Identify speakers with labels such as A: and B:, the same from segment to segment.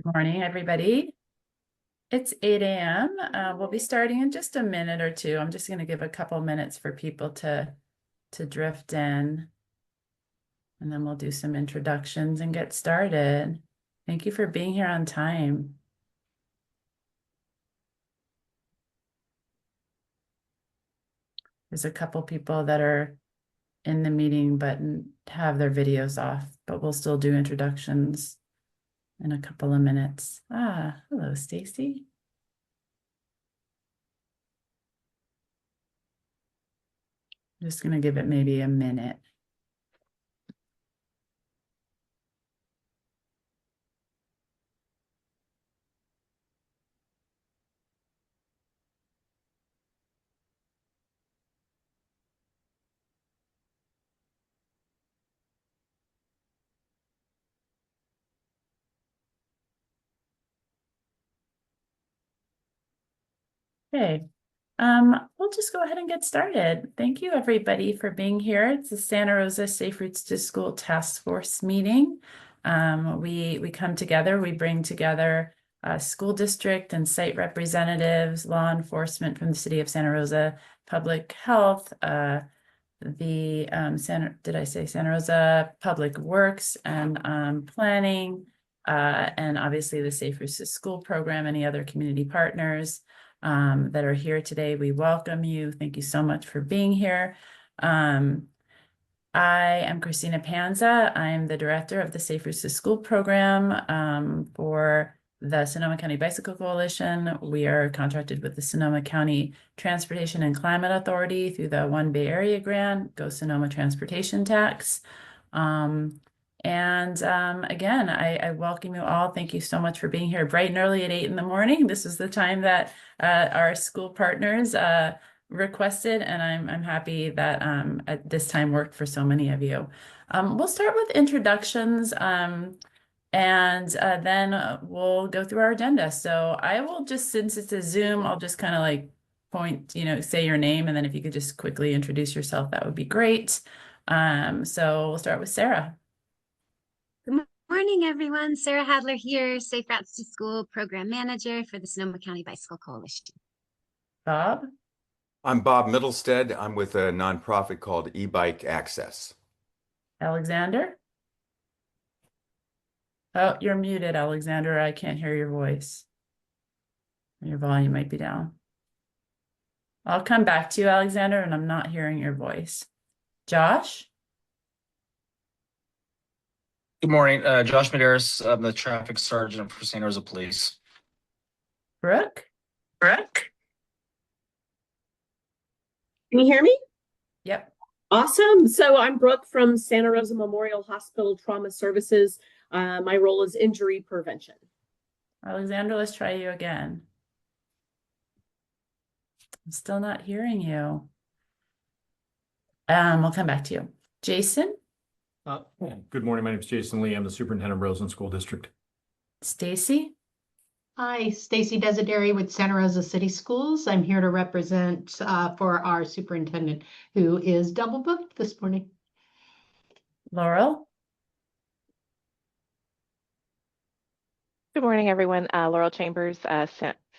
A: Good morning, everybody. It's 8 a.m. We'll be starting in just a minute or two. I'm just going to give a couple minutes for people to drift in, and then we'll do some introductions and get started. Thank you for being here on time. There's a couple people that are in the meeting but have their videos off, but we'll still do introductions in a couple of minutes. Hello, Stacy. I'm just going to give it maybe a minute. Okay. We'll just go ahead and get started. Thank you, everybody, for being here. It's the Santa Rosa Safe Routes to School Task Force meeting. We come together, we bring together school district and site representatives, law enforcement from the city of Santa Rosa, public health, Santa Rosa Public Works and planning, and obviously the Safe Routes to School program, any other community partners that are here today. We welcome you. Thank you so much for being here. I am Christina Panza. I'm the director of the Safe Routes to School program for the Sonoma County Bicycle Coalition. We are contracted with the Sonoma County Transportation and Climate Authority through the One Bay Area grant, Go Sonoma Transportation Tax. Again, I welcome you all. Thank you so much for being here bright and early at 8 in the morning. This is the time that our school partners requested, and I'm happy that at this time worked for so many of you. We'll start with introductions, and then we'll go through our agenda. So I will just, since it's a Zoom, I'll just kind of like point, say your name, and then if you could just quickly introduce yourself, that would be great. So we'll start with Sarah.
B: Good morning, everyone. Sarah Hadler here, Safe Routes to School Program Manager for the Sonoma County Bicycle Coalition.
A: Bob?
C: I'm Bob Middlestead. I'm with a nonprofit called E-Bike Access.
A: Alexander? Oh, you're muted, Alexander. I can't hear your voice. Your volume might be down. I'll come back to you, Alexander, and I'm not hearing your voice. Josh?
D: Good morning, Josh Medeiros. I'm the traffic sergeant for Santa Rosa Police.
A: Brooke?
E: Can you hear me?
A: Yep.
E: Awesome. So I'm Brooke from Santa Rosa Memorial Hospital Trauma Services. My role is injury prevention.
A: Alexander, let's try you again. I'm still not hearing you. We'll come back to you. Jason?
F: Good morning. My name is Jason Lee. I'm the superintendent of Roseland School District.
A: Stacy?
G: Hi, Stacy Desideri with Santa Rosa City Schools. I'm here to represent for our superintendent, who is double booked this morning.
A: Laurel?
H: Good morning, everyone. Laurel Chambers,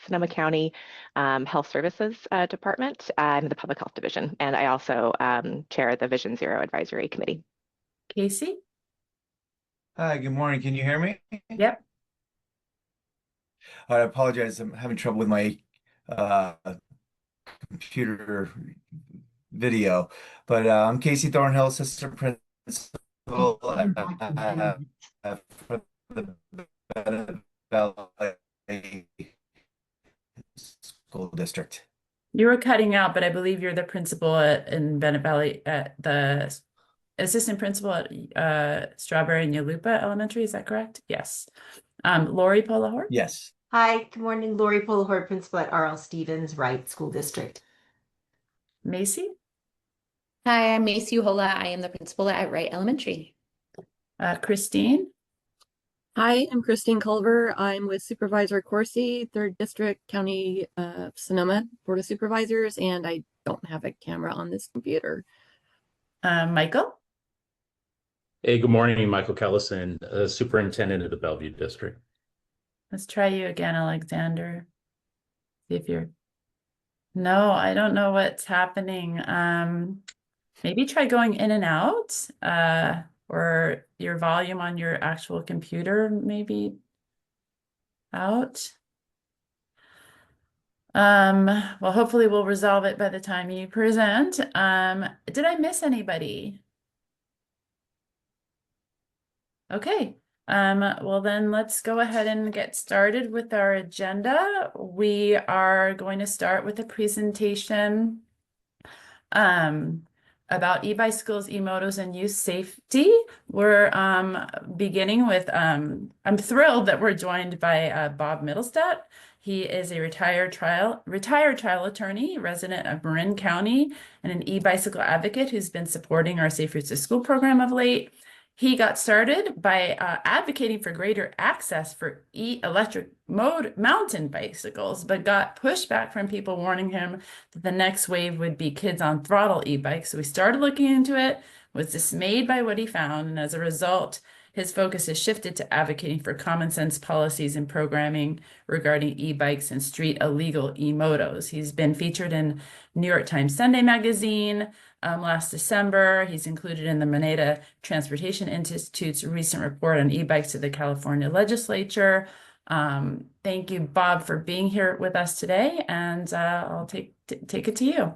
H: Sonoma County Health Services Department. I'm the Public Health Division, and I also chair the Vision Zero Advisory Committee.
A: Casey?
I: Hi, good morning. Can you hear me?
A: Yep.
I: I apologize. I'm having trouble with my computer video, but I'm Casey Thornhill, assistant principal for the Bennett Valley School District.
A: You were cutting out, but I believe you're the principal in Bennett Valley, at the assistant principal at Strawberry and Yalupa Elementary. Is that correct? Yes. Lori Polahort?
I: Yes.
J: Hi, good morning. Lori Polahort, principal at R.L. Stevens Wright School District.
A: Macy?
K: Hi, I'm Macy Uhola. I am the principal at Wright Elementary.
A: Christine?
L: Hi, I'm Christine Culver. I'm with Supervisor Corsi, 3rd District, County Sonoma Board of Supervisors, and I don't have a camera on this computer.
A: Michael?
M: Hey, good morning. Michael Kellison, Superintendent of the Bellevue District.
A: Let's try you again, Alexander. See if you're. No, I don't know what's happening. Maybe try going in and out, or your volume on your actual computer maybe out. Well, hopefully we'll resolve it by the time you present. Did I miss anybody? Okay. Well then let's go ahead and get started with our agenda. We are going to start with a presentation about e-bicycles, e-motos, and youth safety. We're beginning with, I'm thrilled that we're joined by Bob Middlestat. He is a retired trial attorney, resident of Marin County, and an e-bicycle advocate who's been supporting our Safe Routes to School program of late. He got started by advocating for greater access for electric mountain bicycles, but got pushback from people warning him that the next wave would be kids on throttle e-bikes. So we started looking into it, was dismayed by what he found, and as a result, his focus has shifted to advocating for common sense policies and programming regarding e-bikes and street illegal e-motos. He's been featured in New York Times Sunday magazine last December. He's included in the Moneta Transportation Institute's recent report on e-bikes to the California legislature. Thank you, Bob, for being here with us today, and I'll take it to you.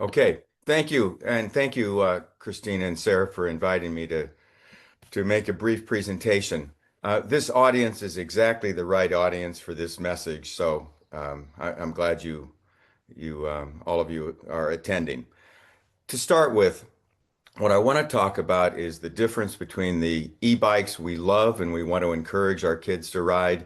C: Okay, thank you. And thank you, Christina and Sarah, for inviting me to make a brief presentation. This audience is exactly the right audience for this message, so I'm glad all of you are attending. To start with, what I want to talk about is the difference between the e-bikes we love and we want to encourage our kids to ride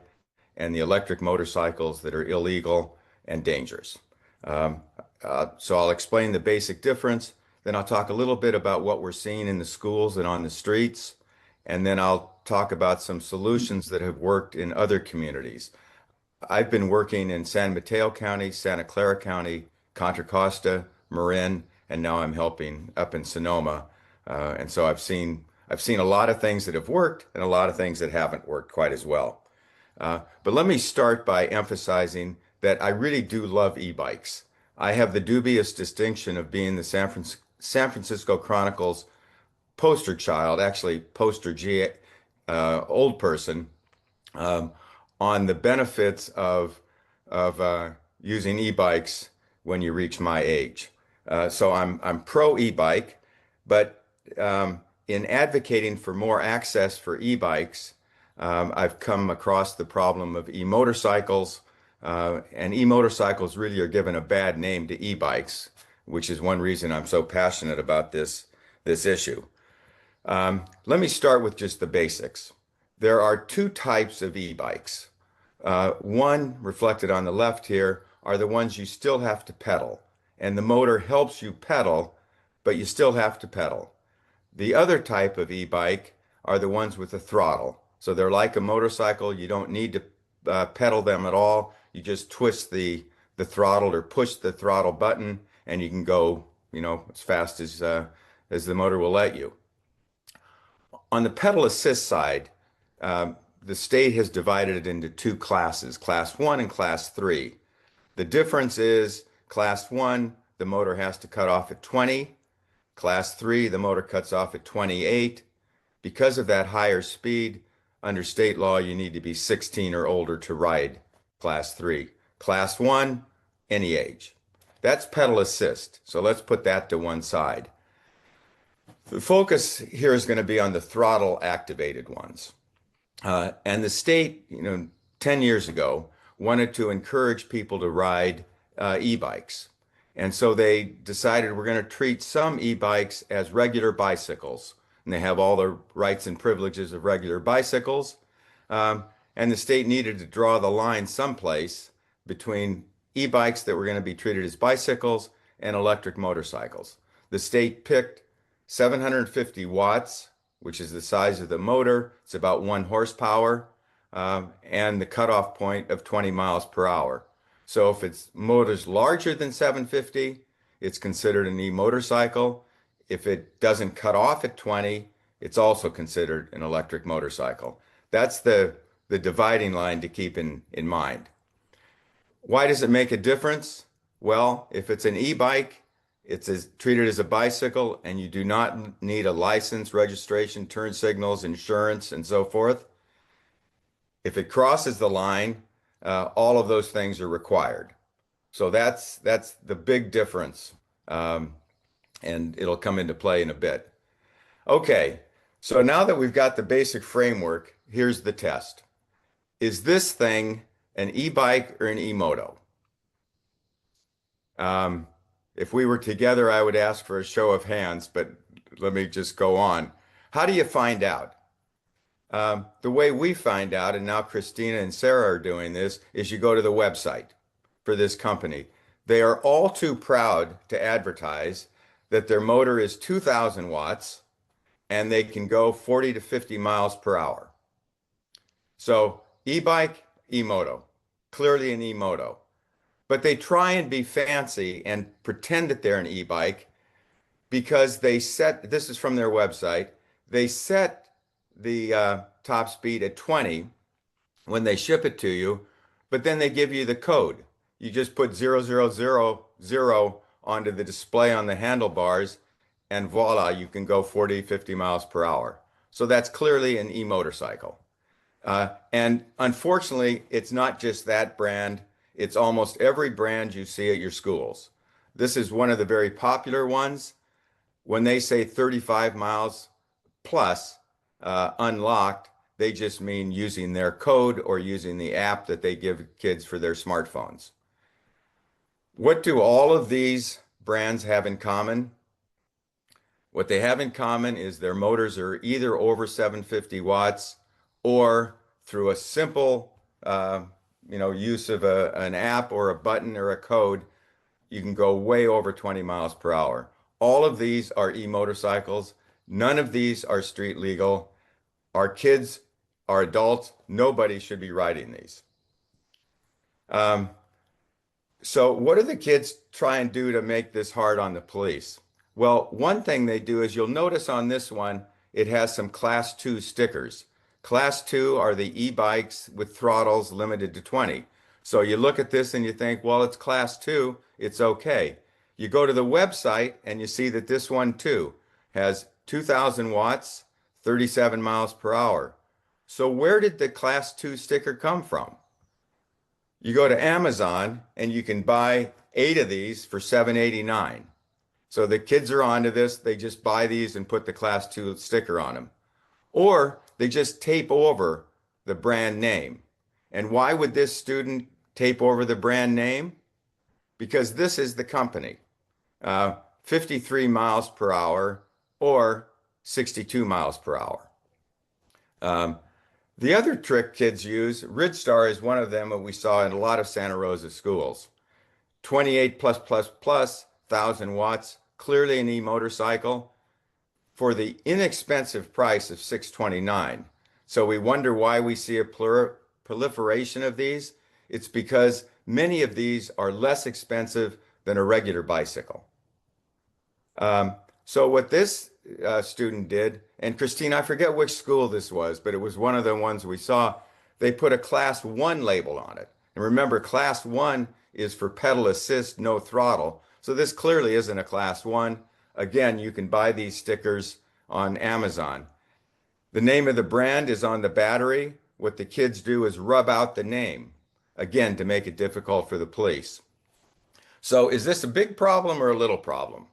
C: and the electric motorcycles that are illegal and dangerous. So I'll explain the basic difference, then I'll talk a little bit about what we're seeing in the schools and on the streets, and then I'll talk about some solutions that have worked in other communities. I've been working in San Mateo County, Santa Clara County, Contra Costa, Marin, and now I'm helping up in Sonoma. And so I've seen a lot of things that have worked and a lot of things that haven't worked quite as well. But let me start by emphasizing that I really do love e-bikes. I have the dubious distinction of being the San Francisco Chronicle's poster child, actually poster G, old person, on the benefits of using e-bikes when you reach my age. So I'm pro e-bike, but in advocating for more access for e-bikes, I've come across the problem of e-motorcycles, and e-motorcycles really are given a bad name to e-bikes, which is one reason I'm so passionate about this issue. Let me start with just the basics. There are two types of e-bikes. One, reflected on the left here, are the ones you still have to pedal, and the motor helps you pedal, but you still have to pedal. The other type of e-bike are the ones with a throttle. So they're like a motorcycle. You don't need to pedal them at all. You just twist the throttle or push the throttle button, and you can go, as fast as the motor will let you. On the pedal assist side, the state has divided it into two classes, Class 1 and Class 3. The difference is Class 1, the motor has to cut off at 20. Class 3, the motor cuts off at 28. Because of that higher speed, under state law, you need to be 16 or older to ride Class 3. Class 1, any age. That's pedal assist, so let's put that to one side. The focus here is going to be on the throttle activated ones. And the state, 10 years ago, wanted to encourage people to ride e-bikes. And so they decided we're going to treat some e-bikes as regular bicycles. And they have all the rights and privileges of regular bicycles. And the state needed to draw the line someplace between e-bikes that were going to be treated as bicycles and electric motorcycles. The state picked 750 watts, which is the size of the motor. It's about 1 horsepower, and the cutoff point of 20 miles per hour. So if its motor's larger than 750, it's considered an e-motorcycle. If it doesn't cut off at 20, it's also considered an electric motorcycle. That's the the dividing line to keep in mind. Why does it make a difference? Well, if it's an e-bike, treated as a bicycle, and you do not need a license, registration, turn signals, insurance, and so forth. If it crosses the line, all of those things are required. So that's the big difference, and it'll come into play in a bit. Okay, so now that we've got the basic framework, here's the test. Is this thing an e-bike or an e-moto? If we were together, I would ask for a show of hands, but let me just go on. How do you find out? The way we find out, and now Christina and Sarah are doing this, is you go to the website for this company. They are all too proud to advertise that their motor is 2,000 watts and they can go 40 to 50 miles per hour. So e-bike, e-moto, clearly an e-moto. But they try and be fancy and pretend that they're an e-bike because this is from their website, they set the top speed at 20 when they ship it to you, but then they give you the code. You just put 0000 onto the display on the handlebars, and voila, you can go 40, 50 miles per hour. So that's clearly an e-motorcycle. And unfortunately, it's not just that brand. It's almost every brand you see at your schools. This is one of the very popular ones. When they say 35 miles plus unlocked, they just mean using their code or using the app that they give kids for their smartphones. What do all of these brands have in common? What they have in common is their motors are either over 750 watts or through a simple use of an app or a button or a code, you can go way over 20 miles per hour. All of these are e-motorcycles. None of these are street legal. Our kids are adults. Nobody should be riding these. So what do the kids try and do to make this hard on the police? Well, one thing they do is you'll notice on this one, it has some Class 2 stickers. Class 2 are the e-bikes with throttles limited to 20. So you look at this and you think, well, it's Class 2, it's okay. You go to the website and you see that this one too has 2,000 watts, 37 miles per hour. So where did the Class 2 sticker come from? You go to Amazon and you can buy 8 of these for $7.89. So the kids are onto this, they just buy these and put the Class 2 sticker on them. Or they just tape over the brand name. And why would this student tape over the brand name? Because this is the company, 53 miles per hour or 62 miles per hour. The other trick kids use, Ridgestar is one of them that we saw in a lot of Santa Rosa schools. 28 plus 1,000 watts, clearly an e-motorcycle for the inexpensive price of $629. So we wonder why we see a proliferation of these. It's because many of these are less expensive than a regular bicycle. So what this student did, and Christine, I forget which school this was, but it was one of the ones we saw, they put a Class 1 label on it. And remember, Class 1 is for pedal assist, no throttle. So this clearly isn't a Class 1. Again, you can buy these stickers on Amazon. The name of the brand is on the battery. What the kids do is rub out the name, again, to make it difficult for the police. So is this a big problem or a little problem?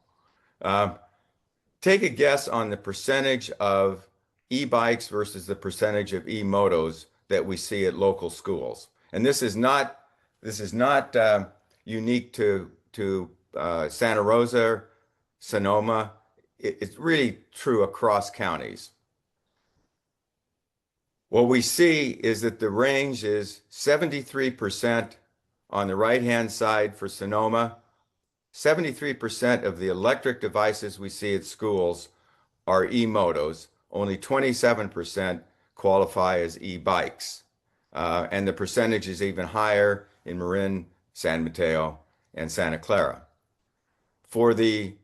C: Take a guess on the percentage of e-bikes versus the percentage of e-motos that we see at local schools. And this is not unique to Santa Rosa, Sonoma. It's really true across counties. What we see is that the range is 73% on the right-hand side for Sonoma. 73% of the electric devices we see at schools are e-motos. Only 27% qualify as e-bikes. And the percentage is even higher in Marin, San Mateo, and Santa Clara. For the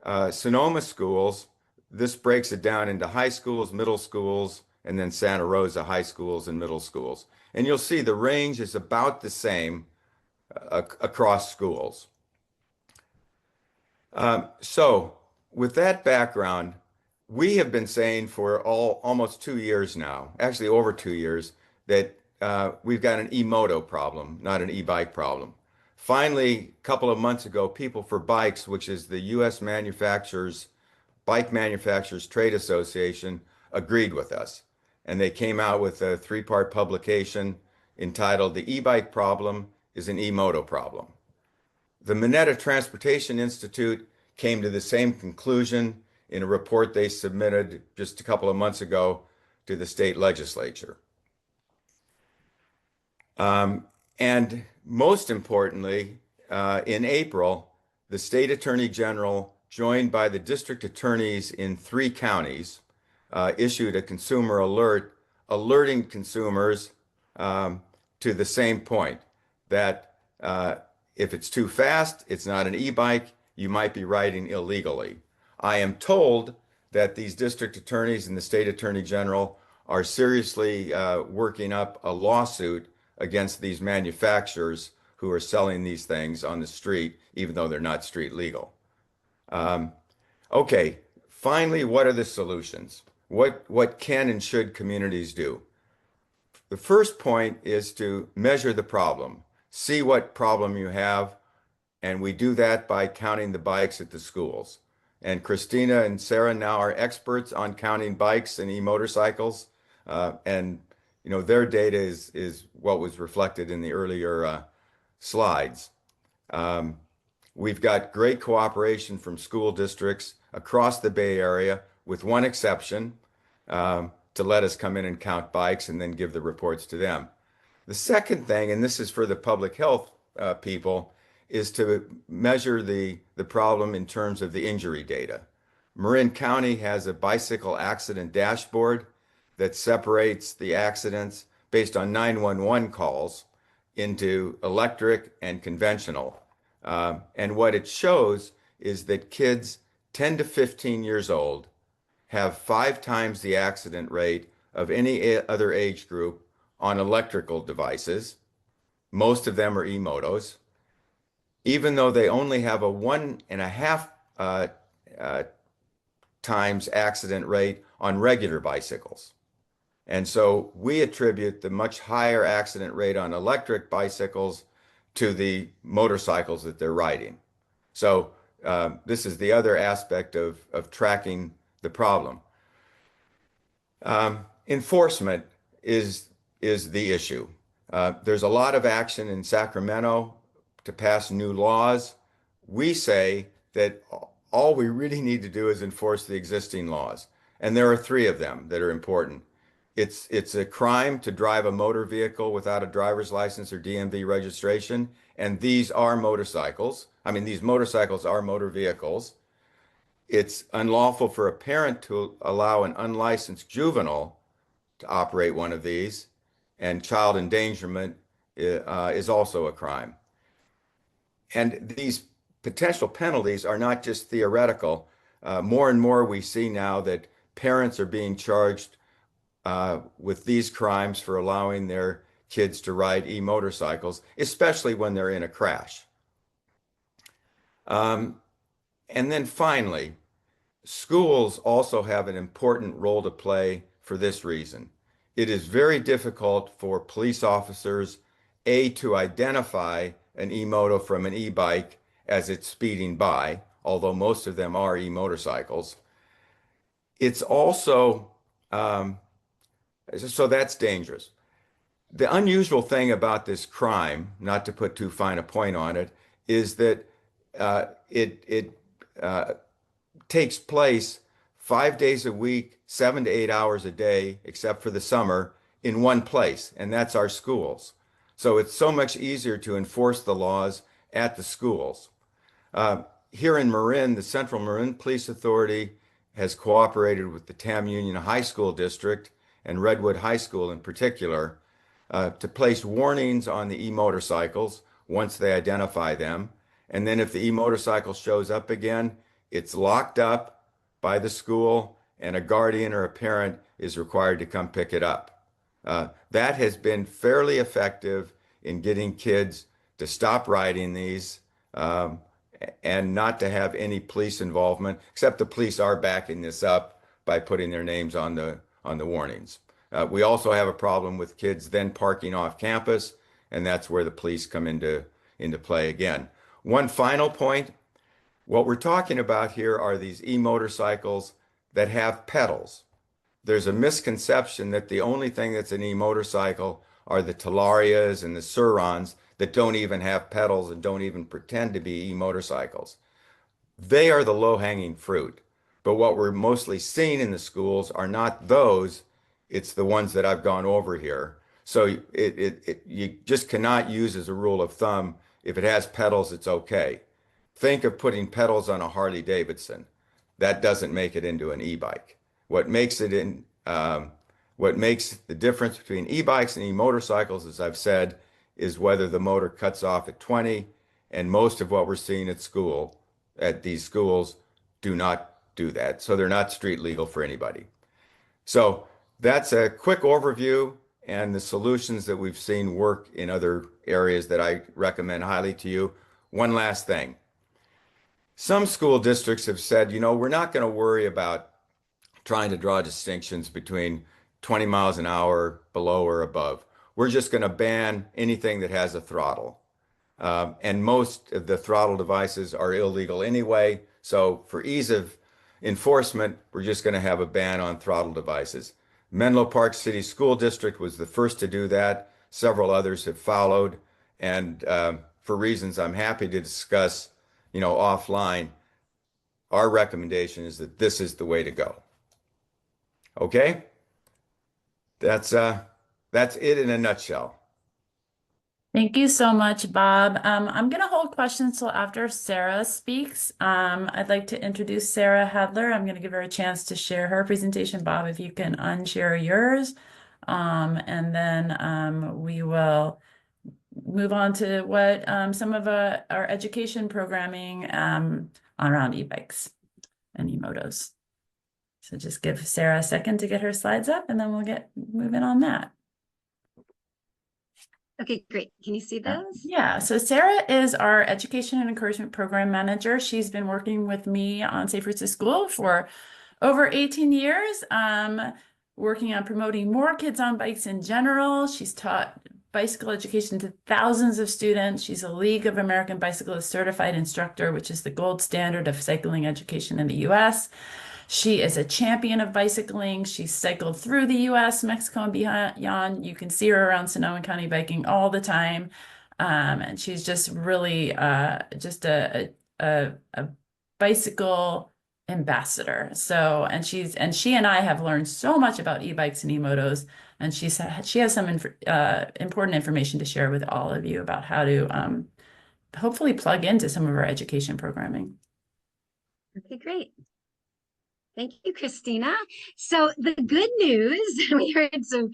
C: Sonoma schools, this breaks it down into high schools, middle schools, and then Santa Rosa high schools and middle schools. And you'll see the range is about the same across schools. So with that background, we have been saying for almost 2 years now, actually over 2 years, that we've got an e-moto problem, not an e-bike problem. Finally, a couple of months ago, People for Bikes, which is the U.S. Bike Manufacturers Trade Association, agreed with us. And they came out with a 3-part publication entitled The E-Bike Problem is an E-Moto Problem. The Mineta Transportation Institute came to the same conclusion in a report they submitted just a couple of months ago to the state legislature. And most importantly, in April, the state attorney general, joined by the district attorneys in 3 counties, issued a consumer alert alerting consumers to the same point, that if it's too fast, it's not an e-bike, you might be riding illegally. I am told that these district attorneys and the state attorney general are seriously working up a lawsuit against these manufacturers who are selling these things on the street, even though they're not street legal. Okay, finally, what are the solutions? What can and should communities do? The first point is to measure the problem, see what problem you have, and we do that by counting the bikes at the schools. And Christina and Sarah now are experts on counting bikes and e-motorcycles, and their data is what was reflected in the earlier slides. We've got great cooperation from school districts across the Bay Area, with one exception, to let us come in and count bikes and then give the reports to them. The second thing, and this is for the public health people, is to measure the problem in terms of the injury data. Marin County has a bicycle accident dashboard that separates the accidents based on 911 calls into electric and conventional. And what it shows is that kids 10 to 15 years old have 5 times the accident rate of any other age group on electrical devices. Most of them are e-motos, even though they only have a 1.5 times accident rate on regular bicycles. And so we attribute the much higher accident rate on electric bicycles to the motorcycles that they're riding. So this is the other aspect of tracking the problem. Enforcement is the issue. There's a lot of action in Sacramento to pass new laws. We say that all we really need to do is enforce the existing laws. And there are 3 of them that are important. It's a crime to drive a motor vehicle without a driver's license or DMV registration. And these are motorcycles. I mean, these motorcycles are motor vehicles. It's unlawful for a parent to allow an unlicensed juvenile to operate one of these. And child endangerment is also a crime. And these potential penalties are not just theoretical. More and more we see now that parents are being charged with these crimes for allowing their kids to ride e-motorcycles, especially when they're in a crash. And then finally, schools also have an important role to play for this reason. It is very difficult for police officers, to identify an e-moto from an e-bike as it's speeding by, although most of them are e-motorcycles. It's also, so that's dangerous. The unusual thing about this crime, not to put too fine a point on it, is that it takes place 5 days a week, 7 to 8 hours a day, except for the summer, in one place, and that's our schools. So it's so much easier to enforce the laws at the schools. Here in Marin, the Central Marin Police Authority has cooperated with the Tam Union High School District and Redwood High School in particular to place warnings on the e-motorcycles once they identify them. And then if the e-motorcycle shows up again, it's locked up by the school and a guardian or a parent is required to come pick it up. That has been fairly effective in getting kids to stop riding these and not to have any police involvement, except the police are backing this up by putting their names on the warnings. We also have a problem with kids then parking off campus, and that's where the police come into play again. One final point, what we're talking about here are these e-motorcycles that have pedals. There's a misconception that the only thing that's an e-motorcycle are the Talarias and the Surons that don't even have pedals and don't even pretend to be e-motorcycles. They are the low-hanging fruit. But what we're mostly seeing in the schools are not those, it's the ones that I've gone over here. So you just cannot use as a rule of thumb, if it has pedals, it's okay. Think of putting pedals on a Harley Davidson. That doesn't make it into an e-bike. What makes the difference between e-bikes and e-motorcycles, as I've said, is whether the motor cuts off at 20, and most of what we're seeing at these schools do not do that. So they're not street legal for anybody. So that's a quick overview and the solutions that we've seen work in other areas that I recommend highly to you. One last thing. Some school districts have said, we're not going to worry about trying to draw distinctions between 20 miles an hour below or above. We're just going to ban anything that has a throttle. And most of the throttle devices are illegal anyway. So for ease of enforcement, we're just going to have a ban on throttle devices. Menlo Park City School District was the first to do that. Several others have followed. And for reasons I'm happy to discuss, offline, our recommendation is that this is the way to go. Okay? That's it in a nutshell.
A: Thank you so much, Bob. I'm going to hold questions till after Sarah speaks. I'd like to introduce Sarah Hadler. I'm going to give her a chance to share her presentation. Bob, if you can unshare yours. And then we will move on to what some of our education programming around e-bikes and e-motos. So just give Sarah a second to get her slides up, and then we'll get moving on that.
B: Okay, great. Can you see those?
A: Yeah, so Sarah is our Education and Encouragement Program Manager. She's been working with me on Safe Routes to School for over 18 years, working on promoting more kids on bikes in general. She's taught bicycle education to thousands of students. She's a League of American Bicyclists certified instructor, which is the gold standard of cycling education in the US. She is a champion of bicycling. She's cycled through the US, Mexico, and beyond. You can see her around Sonoma County biking all the time. And she's just really just a bicycle ambassador. So, and she and I have learned so much about e-bikes and e-motos, and she has some important information to share with all of you about how to hopefully plug into some of our education programming.
B: Okay, great. Thank you, Christina. So the good news, we heard some,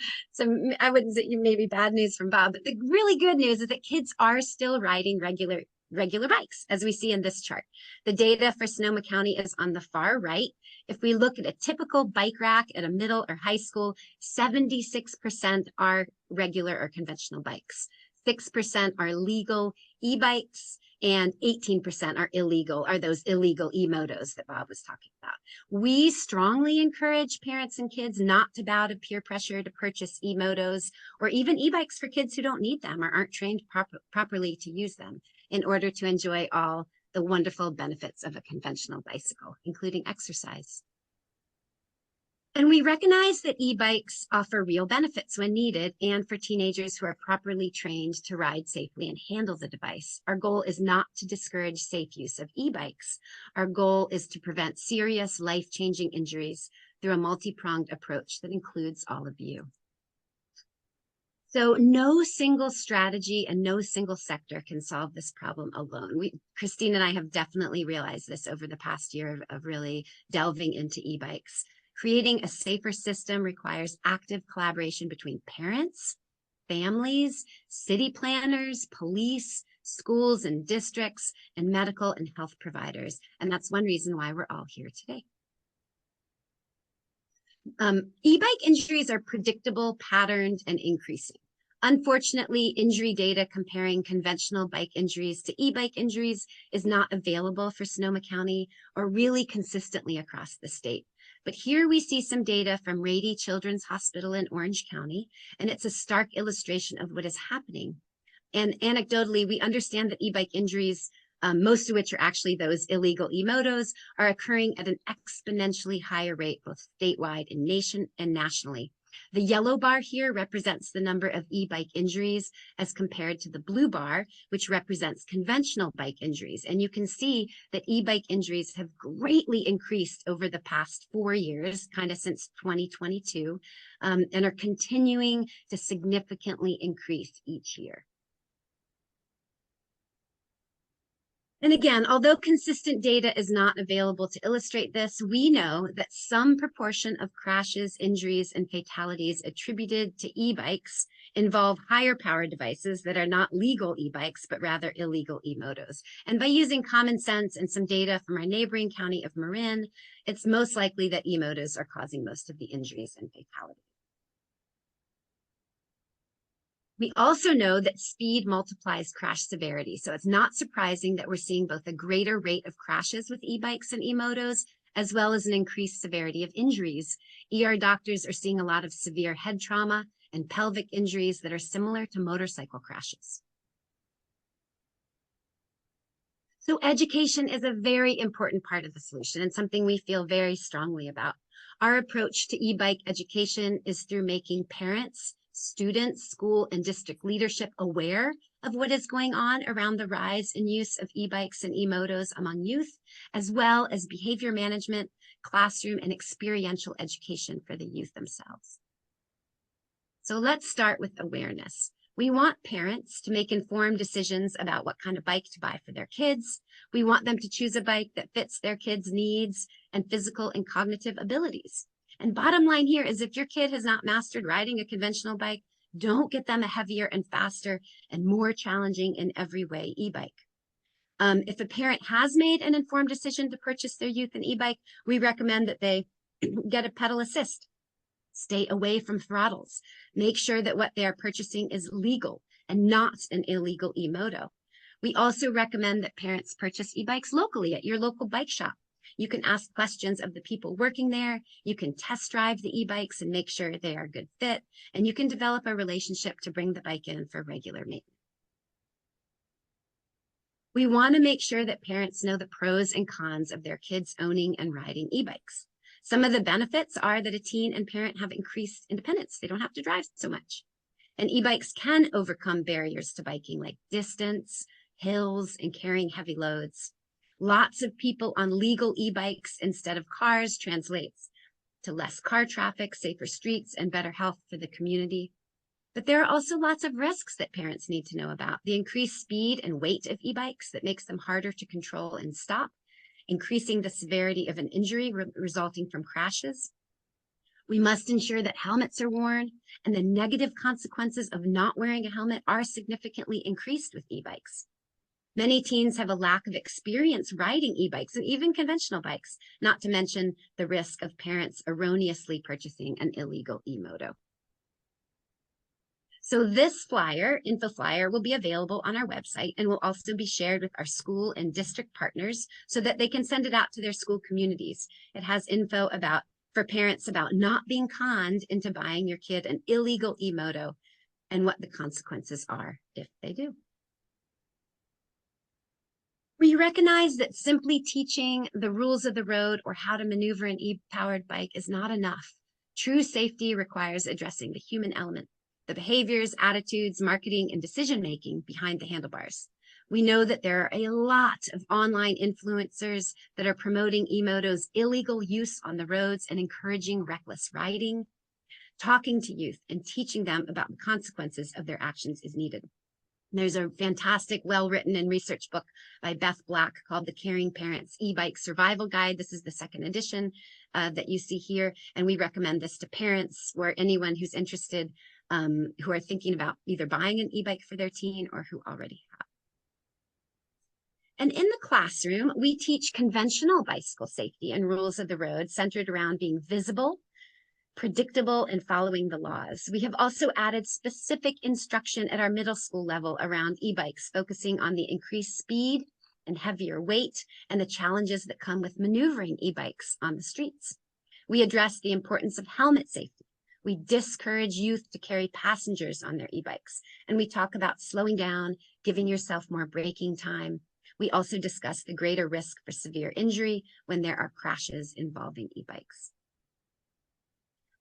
B: I wouldn't say maybe bad news from Bob, but the really good news is that kids are still riding regular bikes, as we see in this chart. The data for Sonoma County is on the far right. If we look at a typical bike rack at a middle or high school, 76% are regular or conventional bikes. 6% are legal e-bikes, and 18% are those illegal e-motos that Bob was talking about. We strongly encourage parents and kids not to bow to peer pressure to purchase e-motos or even e-bikes for kids who don't need them or aren't trained properly to use them, in order to enjoy all the wonderful benefits of a conventional bicycle, including exercise. And we recognize that e-bikes offer real benefits when needed, and for teenagers who are properly trained to ride safely and handle the device. Our goal is not to discourage safe use of e-bikes. Our goal is to prevent serious life-changing injuries through a multi-pronged approach that includes all of you. So no single strategy and no single sector can solve this problem alone. Christine and I have definitely realized this over the past year of really delving into e-bikes. Creating a safer system requires active collaboration between parents, families, city planners, police, schools and districts, and medical and health providers. And that's one reason why we're all here today. E-bike injuries are predictable, patterned, and increasing. Unfortunately, injury data comparing conventional bike injuries to e-bike injuries is not available for Sonoma County or really consistently across the state. But here we see some data from Rady Children's Hospital in Orange County, and it's a stark illustration of what is happening. And anecdotally, we understand that e-bike injuries, most of which are actually those illegal e-motos, are occurring at an exponentially higher rate, both statewide and nationally. The yellow bar here represents the number of e-bike injuries as compared to the blue bar, which represents conventional bike injuries. And you can see that e-bike injuries have greatly increased over the past 4 years, kind of since 2022, and are continuing to significantly increase each year. And again, although consistent data is not available to illustrate this, we know that some proportion of crashes, injuries, and fatalities attributed to e-bikes involve higher power devices that are not legal e-bikes, but rather illegal e-motos. And by using common sense and some data from our neighboring county of Marin, it's most likely that e-motos are causing most of the injuries and fatalities. We also know that speed multiplies crash severity, so it's not surprising that we're seeing both a greater rate of crashes with e-bikes and e-motos, as well as an increased severity of injuries. ER doctors are seeing a lot of severe head trauma and pelvic injuries that are similar to motorcycle crashes. So education is a very important part of the solution and something we feel very strongly about. Our approach to e-bike education is through making parents, students, school, and district leadership aware of what is going on around the rise and use of e-bikes and e-motos among youth, as well as behavior management, classroom, and experiential education for the youth themselves. So let's start with awareness. We want parents to make informed decisions about what kind of bike to buy for their kids. We want them to choose a bike that fits their kids' needs and physical and cognitive abilities. And bottom line here is if your kid has not mastered riding a conventional bike, don't get them a heavier and faster and more challenging in every way e-bike. If a parent has made an informed decision to purchase their youth an e-bike, we recommend that they get a pedal assist. Stay away from throttles. Make sure that what they are purchasing is legal and not an illegal e-moto. We also recommend that parents purchase e-bikes locally at your local bike shop. You can ask questions of the people working there. You can test drive the e-bikes and make sure they are a good fit. And you can develop a relationship to bring the bike in for regular maintenance. We want to make sure that parents know the pros and cons of their kids owning and riding e-bikes. Some of the benefits are that a teen and parent have increased independence. They don't have to drive so much. And e-bikes can overcome barriers to biking like distance, hills, and carrying heavy loads. Lots of people on legal e-bikes instead of cars translates to less car traffic, safer streets, and better health for the community. But there are also lots of risks that parents need to know about. The increased speed and weight of e-bikes that makes them harder to control and stop, increasing the severity of an injury resulting from crashes. We must ensure that helmets are worn, and the negative consequences of not wearing a helmet are significantly increased with e-bikes. Many teens have a lack of experience riding e-bikes and even conventional bikes, not to mention the risk of parents erroneously purchasing an illegal e-moto. So this info flyer, will be available on our website and will also be shared with our school and district partners so that they can send it out to their school communities. It has info for parents about not being conned into buying your kid an illegal e-moto and what the consequences are if they do. We recognize that simply teaching the rules of the road or how to maneuver an e-powered bike is not enough. True safety requires addressing the human element, the behaviors, attitudes, marketing, and decision-making behind the handlebars. We know that there are a lot of online influencers that are promoting e-motos' illegal use on the roads and encouraging reckless riding. Talking to youth and teaching them about the consequences of their actions is needed. There's a fantastic, well-written and researched book by Beth Black called The Caring Parents E-Bike Survival Guide. This is the second edition that you see here, and we recommend this to parents or anyone who's interested, who are thinking about either buying an e-bike for their teen or who already have. And in the classroom, we teach conventional bicycle safety and rules of the road centered around being visible, predictable, and following the laws. We have also added specific instruction at our middle school level around e-bikes, focusing on the increased speed and heavier weight and the challenges that come with maneuvering e-bikes on the streets. We address the importance of helmet safety. We discourage youth to carry passengers on their e-bikes, and we talk about slowing down, giving yourself more braking time. We also discuss the greater risk for severe injury when there are crashes involving e-bikes.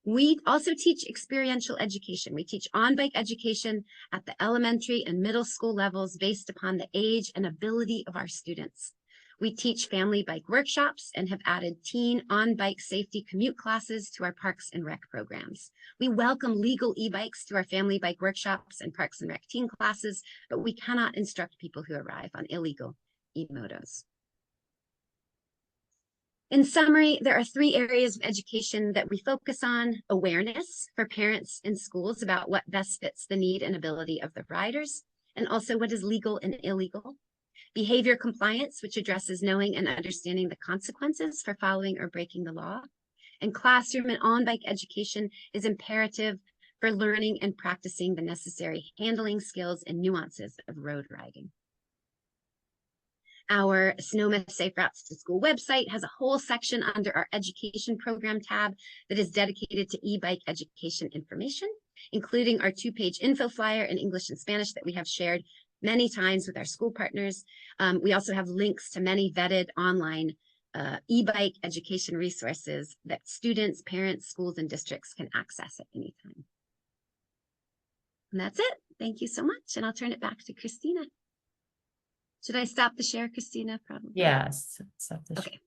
B: We also teach experiential education. We teach on-bike education at the elementary and middle school levels based upon the age and ability of our students. We teach family bike workshops and have added teen on-bike safety commute classes to our Parks and Rec programs. We welcome legal e-bikes to our family bike workshops and Parks and Rec teen classes, but we cannot instruct people who arrive on illegal e-motos. In summary, there are 3 areas of education that we focus on: awareness for parents and schools about what best fits the need and ability of the riders, and also what is legal and illegal; behavior compliance, which addresses knowing and understanding the consequences for following or breaking the law; and classroom and on-bike education is imperative for learning and practicing the necessary handling skills and nuances of road riding. Our Sonoma Safe Routes to School website has a whole section under our education program tab that is dedicated to e-bike education information, including our 2-page info flyer in English and Spanish that we have shared many times with our school partners. We also have links to many vetted online e-bike education resources that students, parents, schools, and districts can access at any time. And that's it. Thank you so much. And I'll turn it back to Christina. Should I stop the share, Christina? Probably.
A: Yes. Stop the
B: Okay.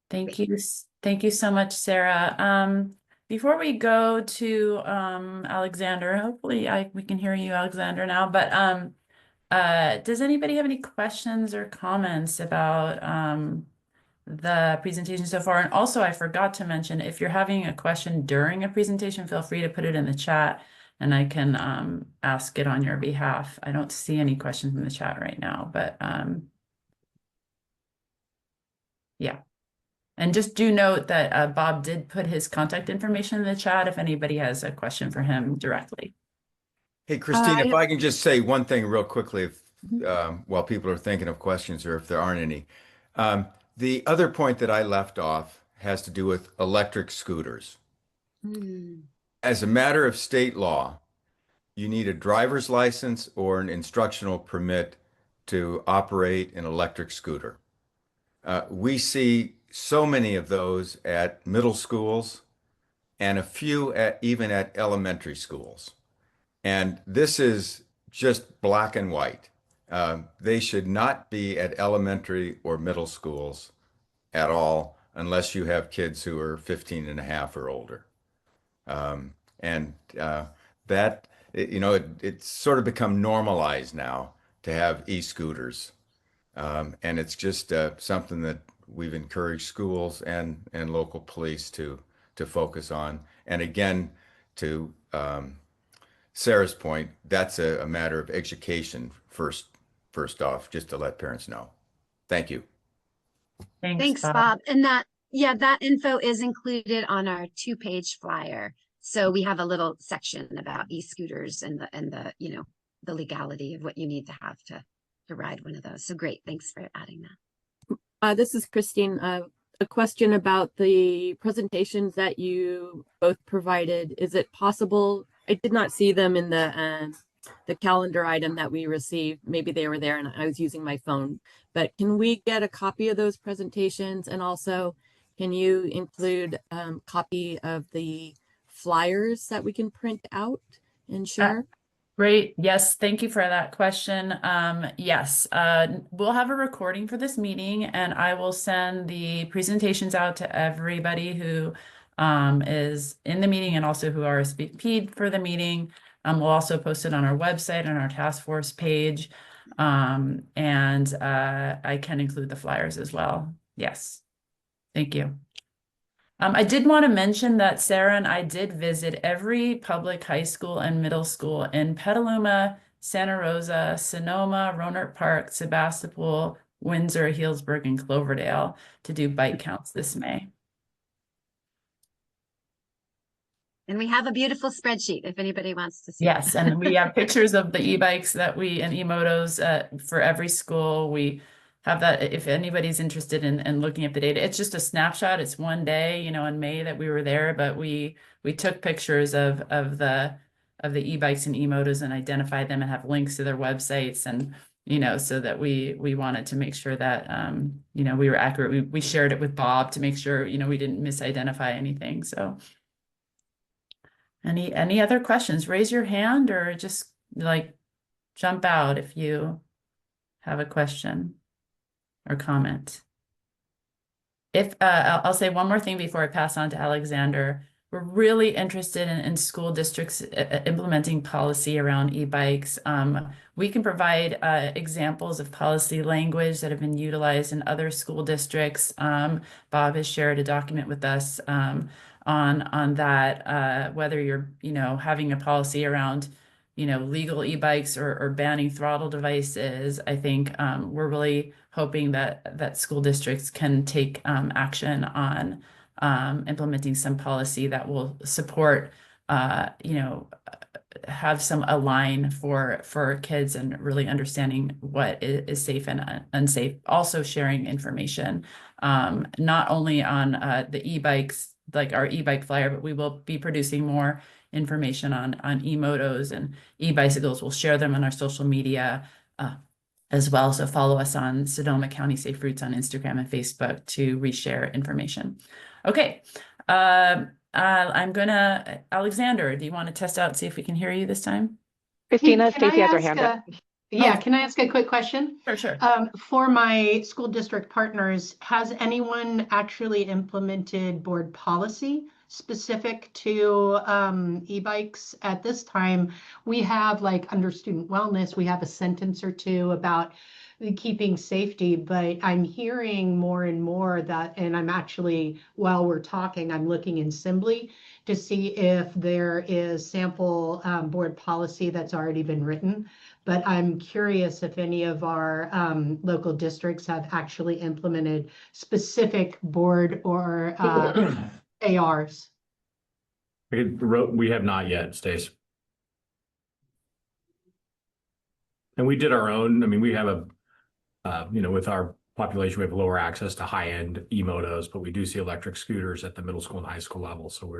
A: Thank you. Thank you so much, Sarah. Before we go to Alexander, hopefully we can hear you, Alexander, now, but does anybody have any questions or comments about the presentation so far? And also, I forgot to mention, if you're having a question during a presentation, feel free to put it in the chat and I can ask it on your behalf. I don't see any questions in the chat right now, but yeah. And just do note that Bob did put his contact information in the chat if anybody has a question for him directly.
C: Hey, Christine, if I can just say one thing real quickly, while people are thinking of questions or if there aren't any. The other point that I left off has to do with electric scooters. As a matter of state law, you need a driver's license or an instructional permit to operate an electric scooter. We see so many of those at middle schools and a few even at elementary schools. And this is just black and white. They should not be at elementary or middle schools at all unless you have kids who are 15 and a half or older. That, it's sort of become normalized now to have e-scooters. And it's just something that we've encouraged schools and local police to focus on. And again, to Sarah's point, that's a matter of education first off, just to let parents know. Thank you.
B: Thanks, Bob. And that info is included on our 2-page flyer. So we have a little section about e-scooters and the legality of what you need to have to ride one of those. So great. Thanks for adding that.
L: This is Christine. A question about the presentations that you both provided. Is it possible? I did not see them in the calendar item that we received. Maybe they were there and I was using my phone, but can we get a copy of those presentations? And also, can you include a copy of the flyers that we can print out and share?
A: Great. Yes. Thank you for that question. Yes, we'll have a recording for this meeting and I will send the presentations out to everybody who is in the meeting and also who RSVP'd for the meeting. We'll also post it on our website and our task force page. I can include the flyers as well. Yes. Thank you. I did want to mention that Sarah and I did visit every public high school and middle school in Petaluma, Santa Rosa, Sonoma, Rohnert Park, Sebastopol, Windsor, Healdsburg, and Cloverdale to do bike counts this May.
B: And we have a beautiful spreadsheet if anybody wants to see it.
A: Yes, and we have pictures of the e-bikes that we and e-motos for every school. We have that if anybody's interested in looking at the data. It's just a snapshot. It's one day, you know, in May that we were there, but we took pictures of the e-bikes and e-motos and identified them and have links to their websites, and you know, so that we wanted to make sure that you know, we were accurate. We shared it with Bob to make sure, you know, we didn't misidentify anything. So any other questions? Raise your hand or just like jump out if you have a question or comment. If I'll say one more thing before I pass on to Alexander. We're really interested in school districts implementing policy around e-bikes. We can provide examples of policy language that have been utilized in other school districts. Bob has shared a document with us on that, whether you're, you know, having a policy around, you know, legal e-bikes or banning throttle devices. I think we're really hoping that school districts can take action on implementing some policy that will support, you know, have some align for kids and really understanding what is safe and unsafe. Also sharing information, not only on the e-bikes, like our e-bike flyer, but we will be producing more information on e-motos and e-bicycles. We'll share them on our social media as well. So follow us on Sonoma County Safe Routes on Instagram and Facebook to reshare information. Okay. I'm gonna, Alexander, do you want to test out, see if we can hear you this time?
H: Christina,
G: Can I
H: Stacy has her
G: ask
H: hand up.
G: Yeah, can I ask a quick question?
A: Sure.
G: For my school district partners, has anyone actually implemented board policy specific to e-bikes? At this time, we have, like, under student wellness, we have a sentence or two about keeping safety, but I'm hearing more and more that, and I'm actually, while we're talking, I'm looking in Assembly to see if there is sample board policy that's already been written. But I'm curious if any of our local districts have actually implemented specific board or ARs.
F: We have not yet, Stace. And we did our own. I mean, we have a, you know, with our population, we have lower access to high-end e-motos, but we do see electric scooters at the middle school and high school level. So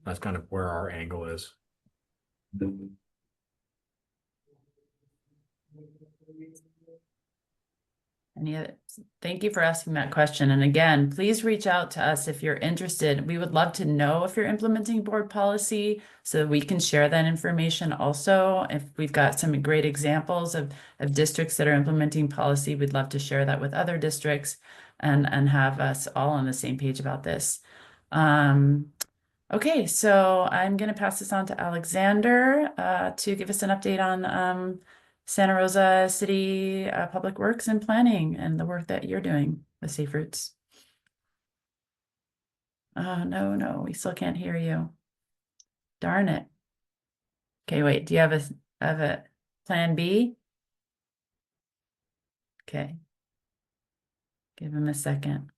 F: that's kind of where our angle is.
A: Thank you for asking that question. And again, please reach out to us if you're interested. We would love to know if you're implementing board policy so we can share that information also. If we've got some great examples of districts that are implementing policy, we'd love to share that with other districts and have us all on the same page about this. Okay, so I'm going to pass this on to Alexander to give us an update on Santa Rosa City Public Works and Planning and the work that you're doing with Safe Routes. Oh, no, we still can't hear you. Darn it. Okay, wait, do you have a plan B? Okay. Give him a second.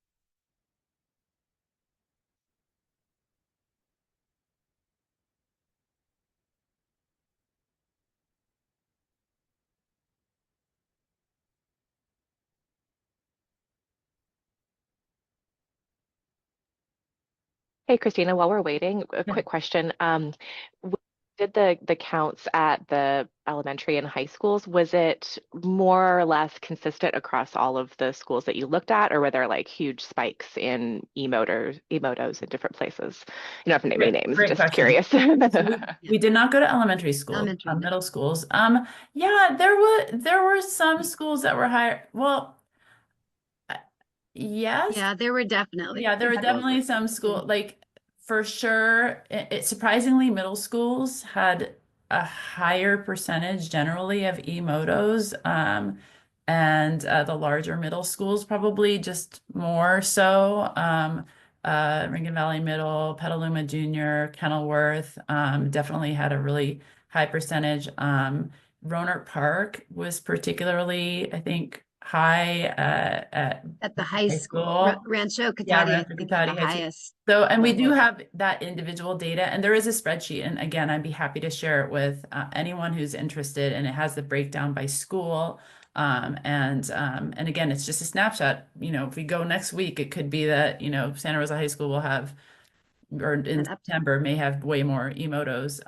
H: Hey, Christina, while we're waiting, a quick question. Did the counts at the elementary and high schools, was it more or less consistent across all of the schools that you looked at, or were there like huge spikes in e-motos in different places? You don't have to name any names,
A: Great
H: just
A: question.
H: curious.
A: So we did not go to elementary school, middle schools. Yeah, there were some schools that were higher. Well, yes.
B: Yeah, there were definitely.
A: Yeah, there were definitely some school, like for sure. It surprisingly, middle schools had a higher percentage generally of e-motos, and the larger middle schools probably just more so. Ringan Valley Middle, Petaluma Junior, Kenilworth, definitely had a really high percentage. Rohnert Park was particularly, I think, High
B: At the high
A: high
B: school,
A: school.
B: Rancho
A: Yeah,
B: Cotati, I
A: Rancho
B: think, are the
A: Cotati High School.
B: highest.
A: So, and we do
B: levels.
A: have that individual data, and there is a spreadsheet. And again, I'd be happy to share it with anyone who's interested. And it has the breakdown by school. And again, it's just a snapshot. You know, if we go next week, it could be that, you know, Santa Rosa High School will have, or in
B: An uptick.
A: September may have way more emotos.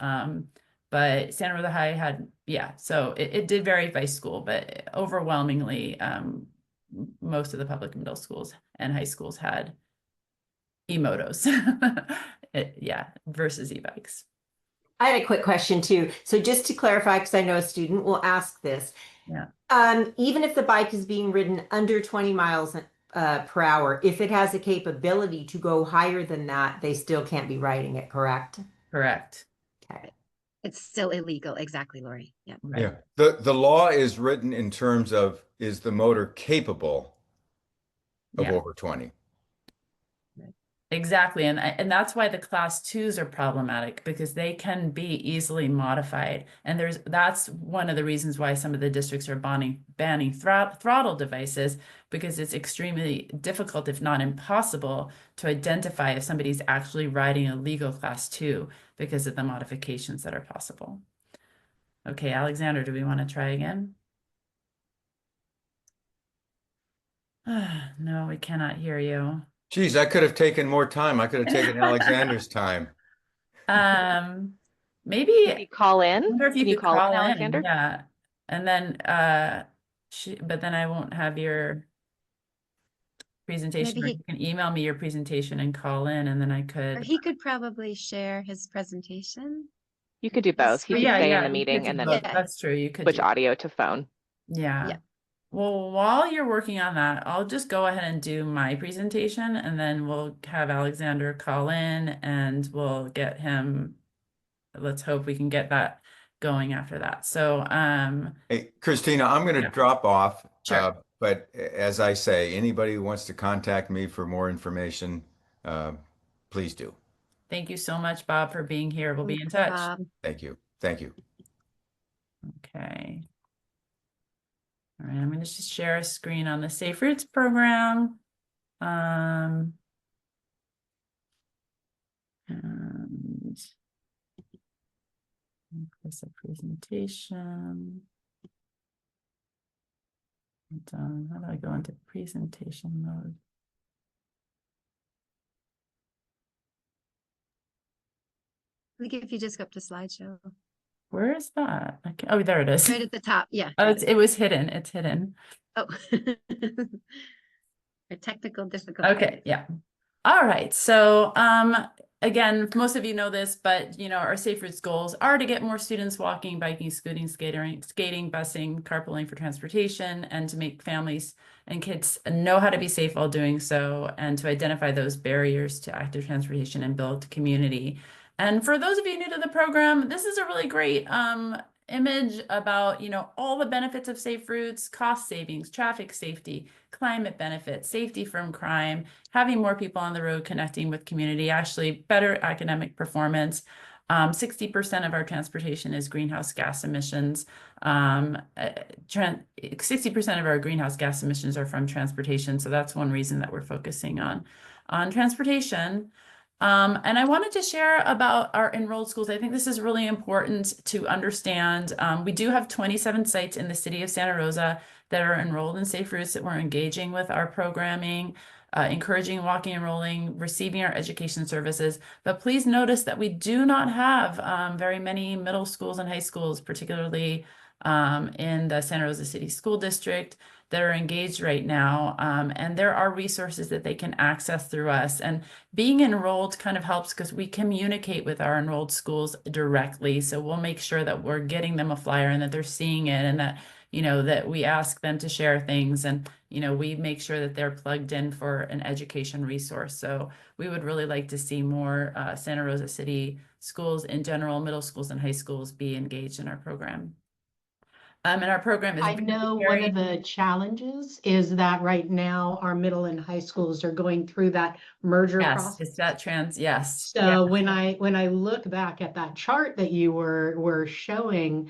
A: But Santa Rosa High had, yeah, so it did vary by school, but overwhelmingly, most of the public middle schools and high schools had emotos. Yeah, versus e-bikes.
J: I had a quick question too. So just to clarify, because I know a student will ask this.
A: Yeah.
J: Even if the bike is being ridden under 20 miles per hour, if it has a capability to go higher than that, they still can't be riding it, correct?
A: Correct.
J: Okay.
B: It's still illegal. Exactly, Lori. Yeah.
A: Right.
C: Yeah. The law is written in terms of, is the motor capable of
A: Yeah.
C: over 20?
A: Exactly. And that's why the class twos are problematic, because they can be easily modified. And that's one of the reasons why some of the districts are banning throttle devices, because it's extremely difficult, if not impossible, to identify if somebody's actually riding a legal class two because of the modifications that are possible. Okay, Alexander, do we want to try again? No, we cannot hear you.
C: Geez, I could have taken more time. I could have taken Alexander's time.
A: Maybe
H: Maybe call in.
A: I wonder if you
H: Can you
A: could
H: call in,
A: call in,
H: Alexander?
A: yeah. And then but then I won't have your presentation,
B: Maybe
A: or
B: he,
A: you can email me your presentation and call in, and then I
B: or
A: could
B: he could probably share his presentation.
H: You could do
B: His
H: both. He could
A: yeah,
B: screen.
H: stay in
A: yeah,
H: the
A: you could
H: meeting
A: do
H: and then
A: both.
B: Yeah.
A: That's true. You could
H: switch
A: do,
H: audio to phone.
A: yeah.
B: Yeah.
A: Well, while you're working on that, I'll just go ahead and do my presentation, and then we'll have Alexander call in, and we'll get him, let's hope we can get that going after that. So
C: Hey, Christina, I'm going to
A: Yeah.
C: drop off.
A: Sure.
C: But as I say, anybody who wants to contact me for more information, please do.
A: Thank you so much, Bob, for being here. We'll be in
B: Thanks,
A: touch.
B: Bob.
C: Thank you. Thank you.
A: Okay. All right, I'm going to just share a screen on the Safe Routes program. And there's a presentation. And, how do I go into presentation mode?
B: I think if you just go up to slideshow,
A: Where is that? Okay. Oh, there it is.
B: right at the top. Yeah.
A: Oh, it was hidden. It's hidden.
B: Oh. A technical difficulty.
A: Okay, yeah. All right. So again, most of you know this, but you know, our Safe Routes goals are to get more students walking, biking, scooting, skating, busing, carpooling for transportation, and to make families and kids know how to be safe while doing so, and to identify those barriers to active transportation and build community. And for those of you new to the program, this is a really great image about, you know, all the benefits of Safe Routes: cost savings, traffic safety, climate benefits, safety from crime, having more people on the road, connecting with community, actually better academic performance. 60% of our transportation is greenhouse gas emissions. 60% of our greenhouse gas emissions are from transportation. So that's one reason that we're focusing on transportation. And I wanted to share about our enrolled schools. I think this is really important to understand. We do have 27 sites in the city of Santa Rosa that are enrolled in Safe Routes, that we're engaging with our programming, encouraging walking and rolling, receiving our education services. But please notice that we do not have very many middle schools and high schools, particularly in the Santa Rosa City School District, that are engaged right now. And there are resources that they can access through us. And being enrolled kind of helps because we communicate with our enrolled schools directly. So we'll make sure that we're getting them a flyer and that they're seeing it, and that, you know, that we ask them to share things, and, you know, we make sure that they're plugged in for an education resource. So we would really like to see more Santa Rosa City schools in general, middle schools and high schools, be engaged in our program. And our program is
G: I know one of the challenges is that right now our middle and high schools are going through that merger
A: yes,
G: process.
A: it's that yes.
G: So
A: Yeah.
G: when I look back at that chart that you were showing,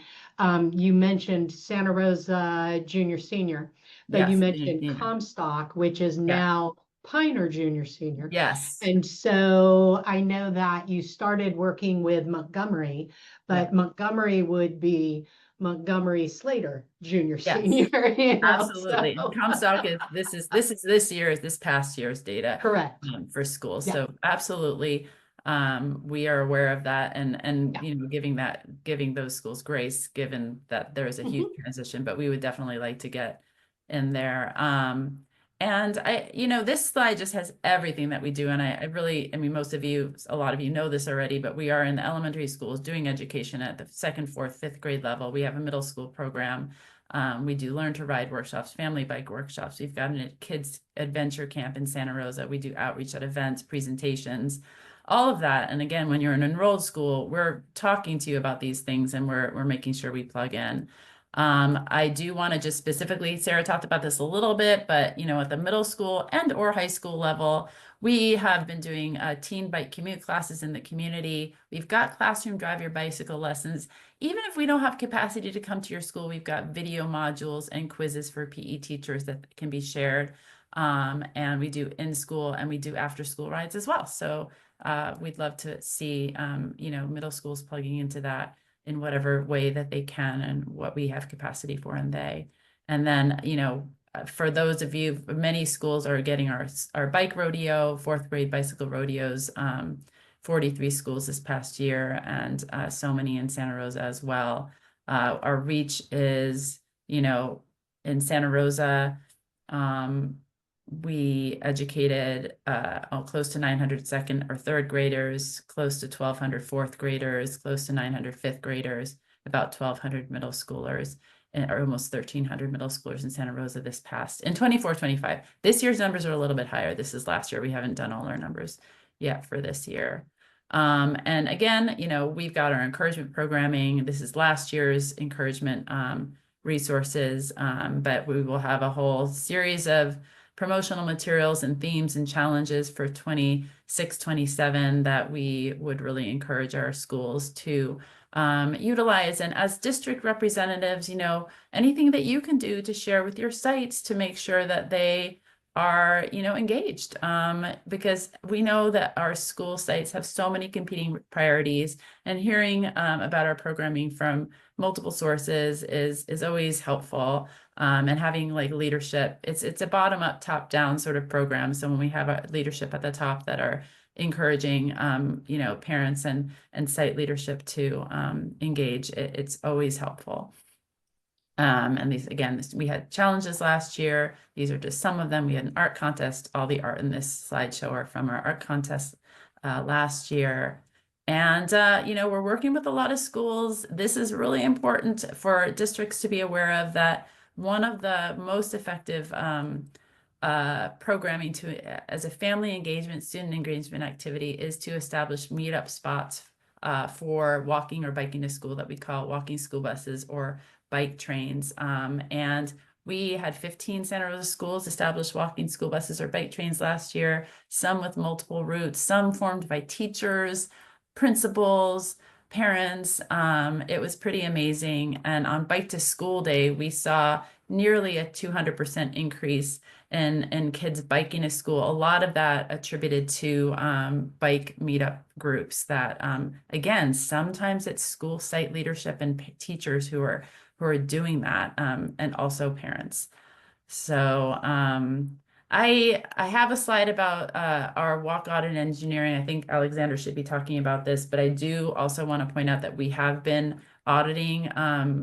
G: you mentioned Santa Rosa Junior Senior. but you
A: Yes,
G: mentioned
A: yeah.
G: Comstock, which is
A: Yeah.
G: now Pioneer Junior Senior.
A: Yes.
G: And so I know that you started working with Montgomery, but
A: Yeah.
G: Montgomery would be Montgomery Slater Junior
A: Yes.
G: Senior, you know,
A: Absolutely.
G: so.
A: Comstock is this past year's data.
G: Correct.
A: For schools.
G: Yeah.
A: So absolutely, we are aware of that, and
G: Yeah.
A: you know, giving those schools grace, given that there is a huge transition, but we would definitely like to get in there. And this slide just has everything that we do. And I really, I mean, a lot of you know this already, but we are in the elementary schools doing education at the 2nd, 4th, 5th grade level. We have a middle school program. We do learn to ride workshops, family bike workshops. We've got a kids adventure camp in Santa Rosa. We do outreach at events, presentations, all of that. And again, when you're an enrolled school, we're talking to you about these things, and we're making sure we plug in. I do want to just specifically, Sarah talked about this a little bit, but at the middle school and or high school level, we have been doing teen bike commute classes in the community. We've got classroom drive your bicycle lessons. Even if we don't have capacity to come to your school, we've got video modules and quizzes for PE teachers that can be shared. And we do in school and we do after school rides as well. So we'd love to see, middle schools plugging into that in whatever way that they can and what we have capacity for and then, for those of you, many schools are getting our bike rodeo, 4th grade bicycle rodeos, 43 schools this past year, and so many in Santa Rosa as well. Our reach is, in Santa Rosa, we educated close to 900 2nd or 3rd graders, close to 1,200 4th graders, close to 900 5th graders, about 1,200 middle schoolers, or almost 1,300 middle schoolers in Santa Rosa in 24-25. This year's numbers are a little bit higher. This is last year. We haven't done all our numbers yet for this year. And again, we've got our encouragement programming. This is last year's encouragement resources, but we will have a whole series of promotional materials and themes and challenges for 26-27 that we would really encourage our schools to utilize. And as district representatives, anything that you can do to share with your sites to make sure that they are, engaged, because we know that our school sites have so many competing priorities, and hearing about our programming from multiple sources is always helpful. And having like leadership, it's a bottom up, top down sort of program. So when we have a leadership at the top that are encouraging, parents and site leadership to engage, it's always helpful. And we had challenges last year. These are just some of them. We had an art contest. All the art in this slideshow are from our art contest last year. And, we're working with a lot of schools. This is really important for districts to be aware of, that one of the most effective programming as a family engagement, student engagement activity is to establish meetup spots for walking or biking to school that we call walking school buses or bike trains. And we had 15 Santa Rosa schools establish walking school buses or bike trains last year, some with multiple routes, some formed by teachers, principals, parents. It was pretty amazing. And on Bike to School Day, we saw nearly a 200% increase in kids biking to school. A lot of that attributed to bike meetup groups that, again, sometimes it's school site leadership and teachers who are doing that, and also parents. So I have a slide about our walk audit engineering. I think Alexander should be talking about this, but I do also want to point out that we have been auditing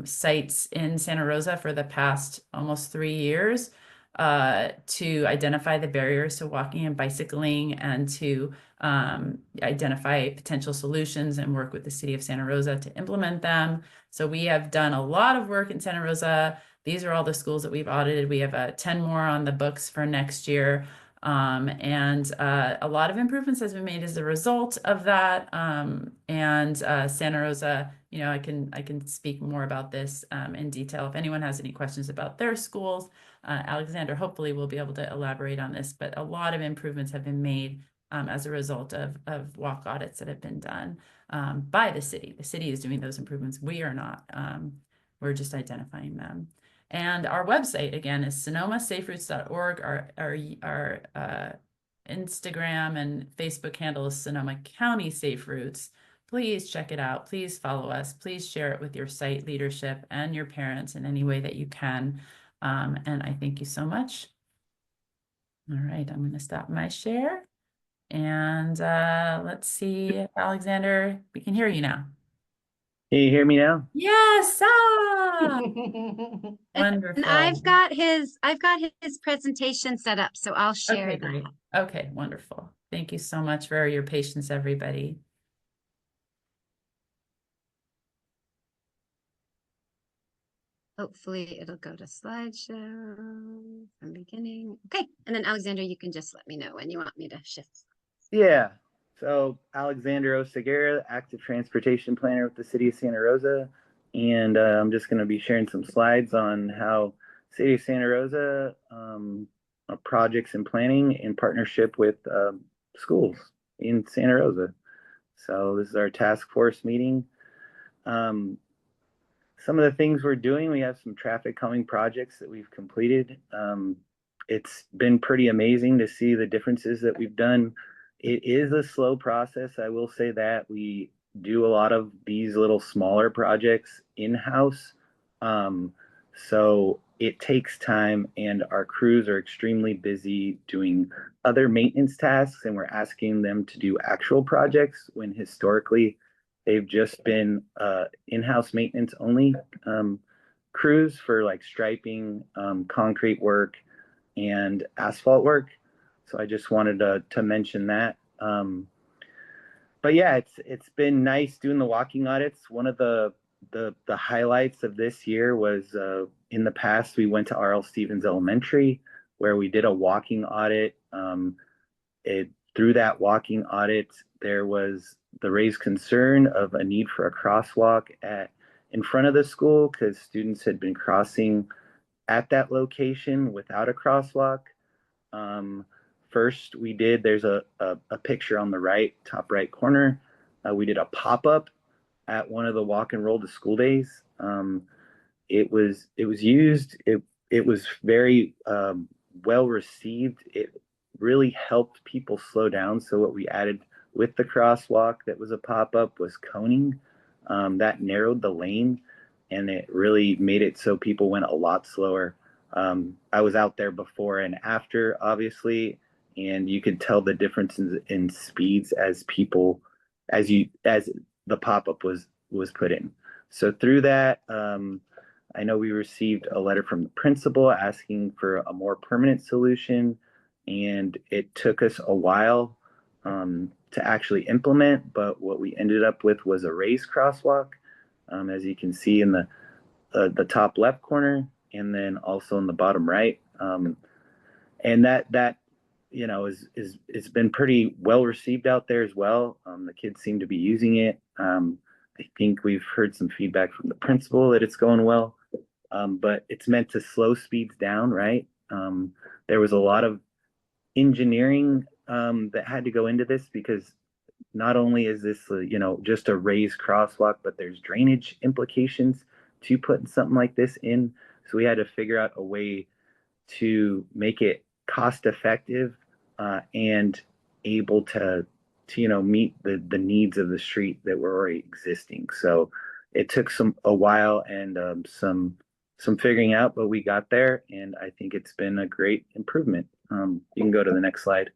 A: sites in Santa Rosa for the past almost 3 years to identify the barriers to walking and bicycling, and to identify potential solutions and work with the city of Santa Rosa to implement them. So we have done a lot of work in Santa Rosa. These are all the schools that we've audited. We have 10 more on the books for next year. And a lot of improvements has been made as a result of that. And Santa Rosa, I can speak more about this in detail. If anyone has any questions about their schools, Alexander hopefully will be able to elaborate on this, but a lot of improvements have been made as a result of walk audits that have been done by the city. The city is doing those improvements. We are not. We're just identifying them. And our website again is sonomasaferoots.org. Our Instagram and Facebook handle is Sonoma County Safe Routes. Please check it out. Please follow us. Please share it with your site leadership and your parents in any way that you can. And I thank you so much. All right, I'm going to stop my share. And let's see, Alexander, we can hear you now.
M: Can you hear me now?
A: Yes,
B: And
A: wonderful.
B: I've got his presentation set up, so I'll share
A: Okay,
B: that.
A: great. Okay, wonderful. Thank you so much for your patience, everybody.
B: Hopefully it'll go to slideshow from beginning. Okay, and then Alexander, you can just let me know when you want me to shift.
M: Yeah. So Alexander Oseguera, active transportation planner with the city of Santa Rosa. And I'm just going to be sharing some slides on how city of Santa Rosa projects and planning in partnership with schools in Santa Rosa. So this is our task force meeting. Some of the things we're doing, we have some traffic calming projects that we've completed. It's been pretty amazing to see the differences that we've done. It is a slow process. I will say that we do a lot of these little smaller projects in-house. So it takes time, and our crews are extremely busy doing other maintenance tasks, and we're asking them to do actual projects when historically they've just been in-house maintenance only crews for like striping, concrete work, and asphalt work. So I just wanted to mention that. But yeah, it's been nice doing the walking audits. One of the highlights of this year was in the past we went to R.L. Stevens Elementary where we did a walking audit. Through that walking audit, there was the raised concern of a need for a crosswalk in front of the school because students had been crossing at that location without a crosswalk. First, there's a picture on the right, top right corner. We did a pop-up at one of the walk and roll to school days. It was used. It was very well received. It really helped people slow down. So what we added with the crosswalk that was a pop-up was coning. That narrowed the lane, and it really made it so people went a lot slower. I was out there before and after, obviously, and you could tell the differences in speeds as the pop-up was put in. So through that, I know we received a letter from the principal asking for a more permanent solution, and it took us a while to actually implement, but what we ended up with was a raised crosswalk, as you can see in the top left corner, and then also in the bottom right. And that it's been pretty well received out there as well. The kids seem to be using it. I think we've heard some feedback from the principal that it's going well, but it's meant to slow speeds down, right? There was a lot of engineering that had to go into this because not only is this just a raised crosswalk, but there's drainage implications to putting something like this in. So we had to figure out a way to make it cost effective and able to meet the needs of the street that were already existing. So it took a while and some figuring out, but we got there, and I think it's been a great improvement. You can go to the next slide.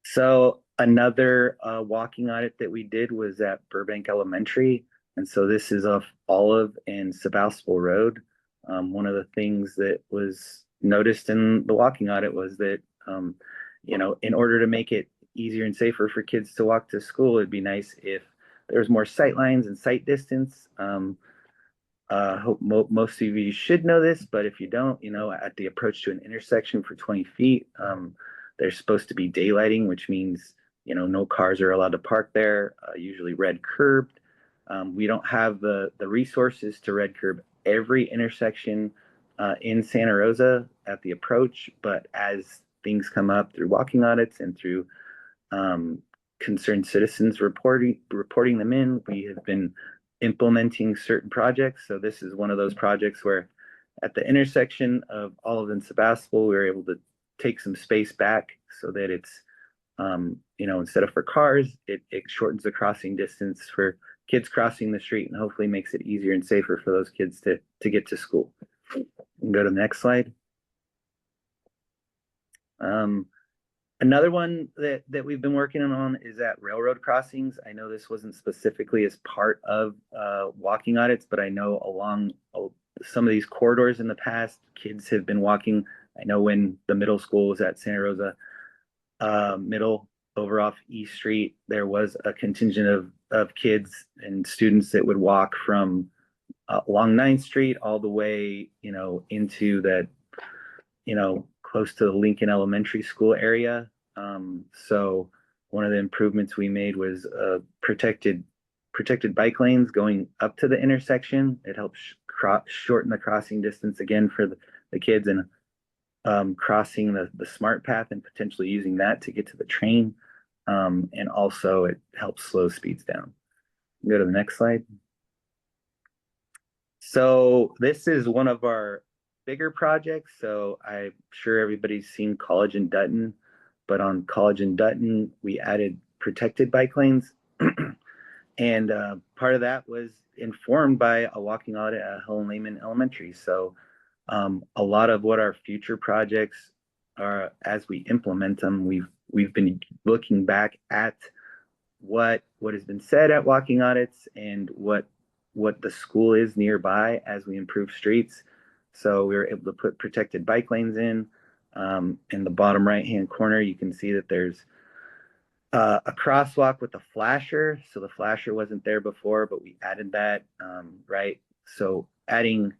M: So another walking audit that we did was at Burbank Elementary. And so this is off Olive and Sebastopol Road. One of the things that was noticed in the walking audit was that, in order to make it easier and safer for kids to walk to school, it'd be nice if there was more sight lines and sight distance. Hope most of you should know this, but if you don't, at the approach to an intersection for 20 feet, there's supposed to be daylighting, which means, no cars are allowed to park there, usually red curbed. We don't have the resources to red curb every intersection in Santa Rosa at the approach, but as things come up through walking audits and through concerned citizens reporting them in, we have been implementing certain projects. So this is one of those projects where at the intersection of Olive and Sebastopol, we were able to take some space back so that it's, instead of for cars, it shortens the crossing distance for kids crossing the street and hopefully makes it easier and safer for those kids to get to school. Go to the next slide. Another one that we've been working on is at railroad crossings. I know this wasn't specifically as part of walking audits, but I know along some of these corridors in the past, kids have been walking. I know when the middle school was at Santa Rosa Middle over off East Street, there was a contingent of kids and students that would walk from along 9th Street all the way, into that, close to the Lincoln Elementary School area. So one of the improvements we made was protected bike lanes going up to the intersection. It helps shorten the crossing distance again for the kids, and crossing the smart path and potentially using that to get to the train. And also it helps slow speeds down. Go to the next slide. So this is one of our bigger projects. So I'm sure everybody's seen College and Dutton, but on College and Dutton, we added protected bike lanes. And part of that was informed by a walking audit at Helen Lehman Elementary. So a lot of what our future projects are, as we implement them, we've been looking back at what has been said at walking audits and what the school is nearby as we improve streets. So we were able to put protected bike lanes in. In the bottom right-hand corner, you can see that there's a crosswalk with a flasher. So the flasher wasn't there before, but we added that, right? So adding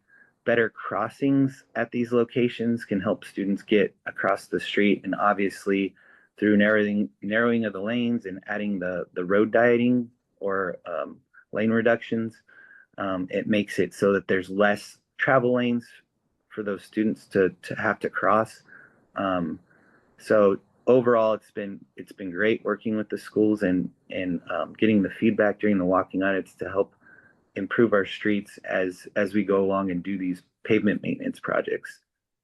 M: better crossings at these locations can help students get across the street. And obviously through narrowing of the lanes and adding the road dieting or lane reductions, it makes it so that there's less travel lanes for those students to have to cross. So overall, it's been great working with the schools and getting the feedback during the walking audits to help improve our streets as we go along and do these pavement maintenance projects.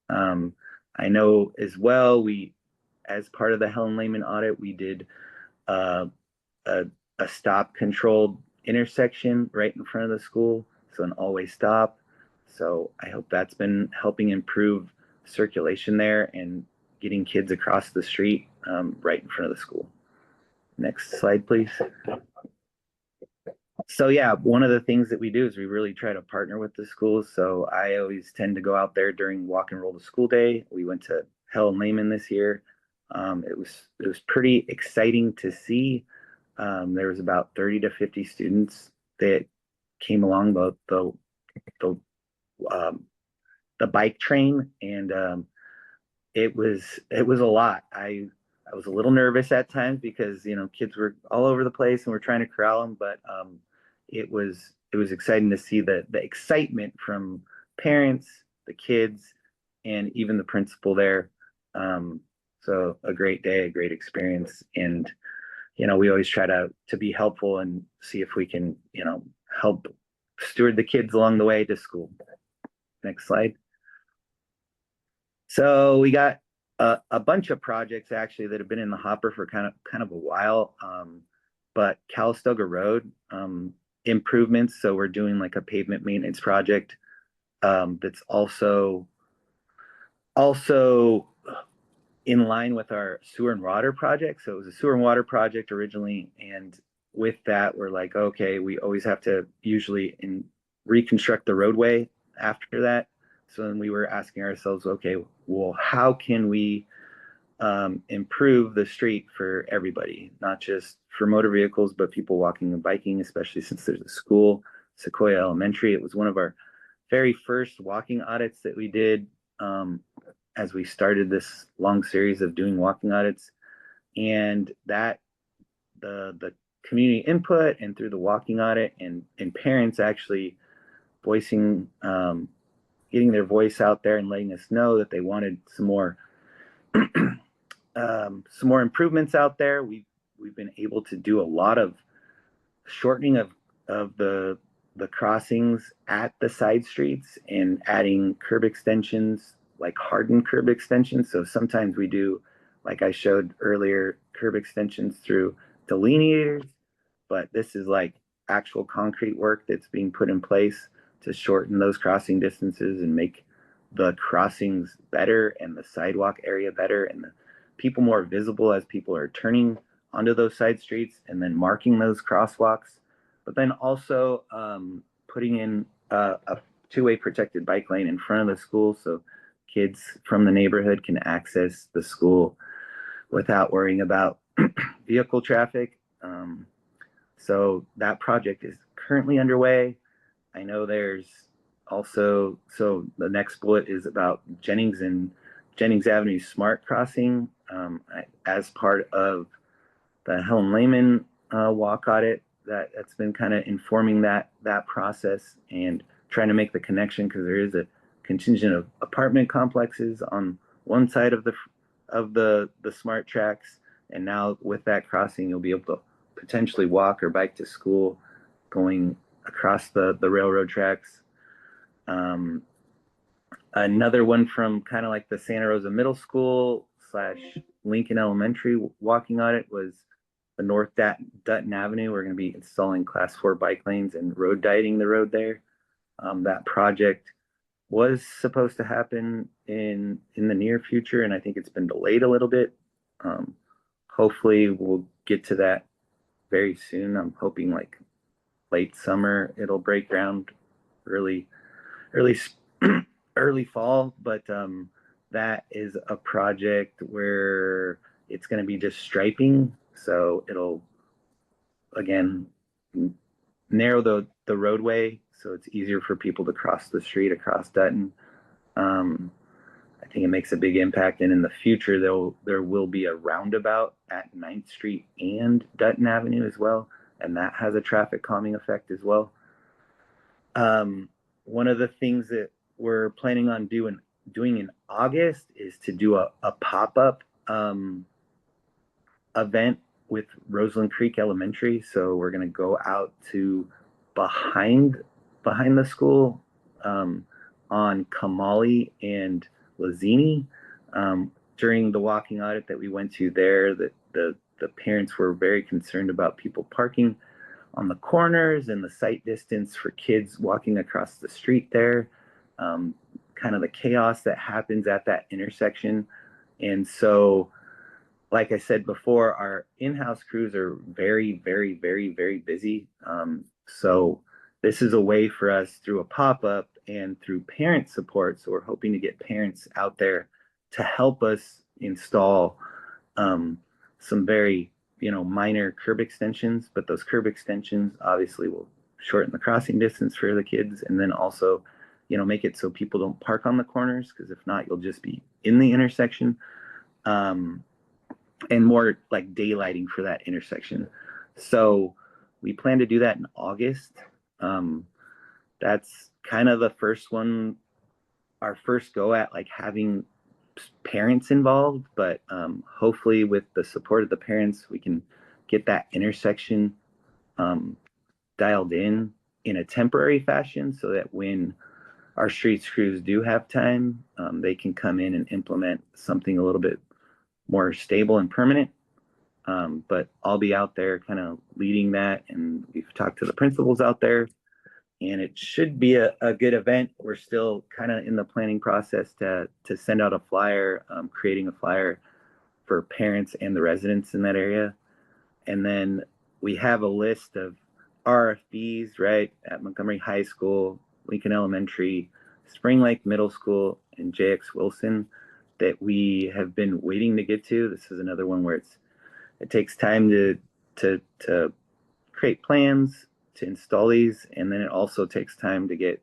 M: I know as well, as part of the Helen Lehman audit, we did a stop controlled intersection right in front of the school, so an always stop. So I hope that's been helping improve circulation there and getting kids across the street right in front of the school. Next slide, please. So yeah, one of the things that we do is we really try to partner with the schools. So I always tend to go out there during Walk and Roll to School Day. We went to Helen Lehman this year. It was pretty exciting to see. There was about 30 to 50 students that came along the bike train, and it was a lot. I was a little nervous at times because kids were all over the place and we're trying to corral them, but it was exciting to see the excitement from parents, the kids, and even the principal there. So a great day, a great experience, and we always try to be helpful and see if we can help steward the kids along the way to school. Next slide. So we got a bunch of projects actually that have been in the hopper for kind of a while, but Calistoga Road improvements. So we're doing like a pavement maintenance project that's also in line with our sewer and water project. So it was a sewer and water project originally, and with that, we're like, okay, we always have to usually reconstruct the roadway after that. So then we were asking ourselves, okay, well, how can we improve the street for everybody, not just for motor vehicles, but people walking and biking, especially since there's a school, Sequoia Elementary. It was one of our very first walking audits that we did as we started this long series of doing walking audits, and that the community input and through the walking audit and parents actually voicing, getting their voice out there and letting us know that they wanted some more improvements out there. We've been able to do a lot of shortening of the crossings at the side streets and adding curb extensions, like hardened curb extensions. So sometimes we do, like I showed earlier, curb extensions through delineators, but this is like actual concrete work that's being put in place to shorten those crossing distances and make the crossings better and the sidewalk area better and the people more visible as people are turning onto those side streets, and then marking those crosswalks, but then also putting in a two-way protected bike lane in front of the school so kids from the neighborhood can access the school without worrying about vehicle traffic. So that project is currently underway. I know there's also, so the next bullet is about Jennings Avenue Smart Crossing as part of the Helen Lehman walk audit that's been kind of informing that process and trying to make the connection, because there is a contingent of apartment complexes on one side of the smart tracks, and now with that crossing you'll be able to potentially walk or bike to school going across the railroad tracks. Another one from kind of like the Santa Rosa Middle School / Lincoln Elementary walking audit was the North Dutton Avenue. We're going to be installing class 4 bike lanes and road dieting the road there. That project was supposed to happen in the near future, and I think it's been delayed a little bit. Hopefully we'll get to that very soon. I'm hoping like late summer it'll break ground, early fall, but that is a project where it's going to be just striping, so it'll again narrow the roadway so it's easier for people to cross the street across Dutton. I think it makes a big impact, and in the future there will be a roundabout at 9th Street and Dutton Avenue as well, and that has a traffic calming effect as well. One of the things that we're planning on doing in August is to do a pop-up event with Roseland Creek Elementary. So we're going to go out to behind the school on Kamali and Lazini. During the walking audit that we went to there, that the parents were very concerned about people parking on the corners and the sight distance for kids walking across the street there, kind of the chaos that happens at that intersection. And so, like I said before, our in-house crews are very, very, very, very busy. So this is a way for us through a pop-up and through parent support. So we're hoping to get parents out there to help us install some very minor curb extensions, but those curb extensions obviously will shorten the crossing distance for the kids, and then also make it so people don't park on the corners, because if not you'll just be in the intersection, and more like daylighting for that intersection. So we plan to do that in August. That's kind of the first one, our first go at like having parents involved, but hopefully with the support of the parents we can get that intersection dialed in a temporary fashion, so that when our streets crews do have time, they can come in and implement something a little bit more stable and permanent. But I'll be out there kind of leading that, and we've talked to the principals out there, and it should be a good event. We're still kind of in the planning process to send out a flyer, creating a flyer for parents and the residents in that area. And then we have a list of RFBs, right, at Montgomery High School, Lincoln Elementary, Spring Lake Middle School, and JX Wilson that we have been waiting to get to. This is another one where it takes time to create plans, to install these, and then it also takes time to get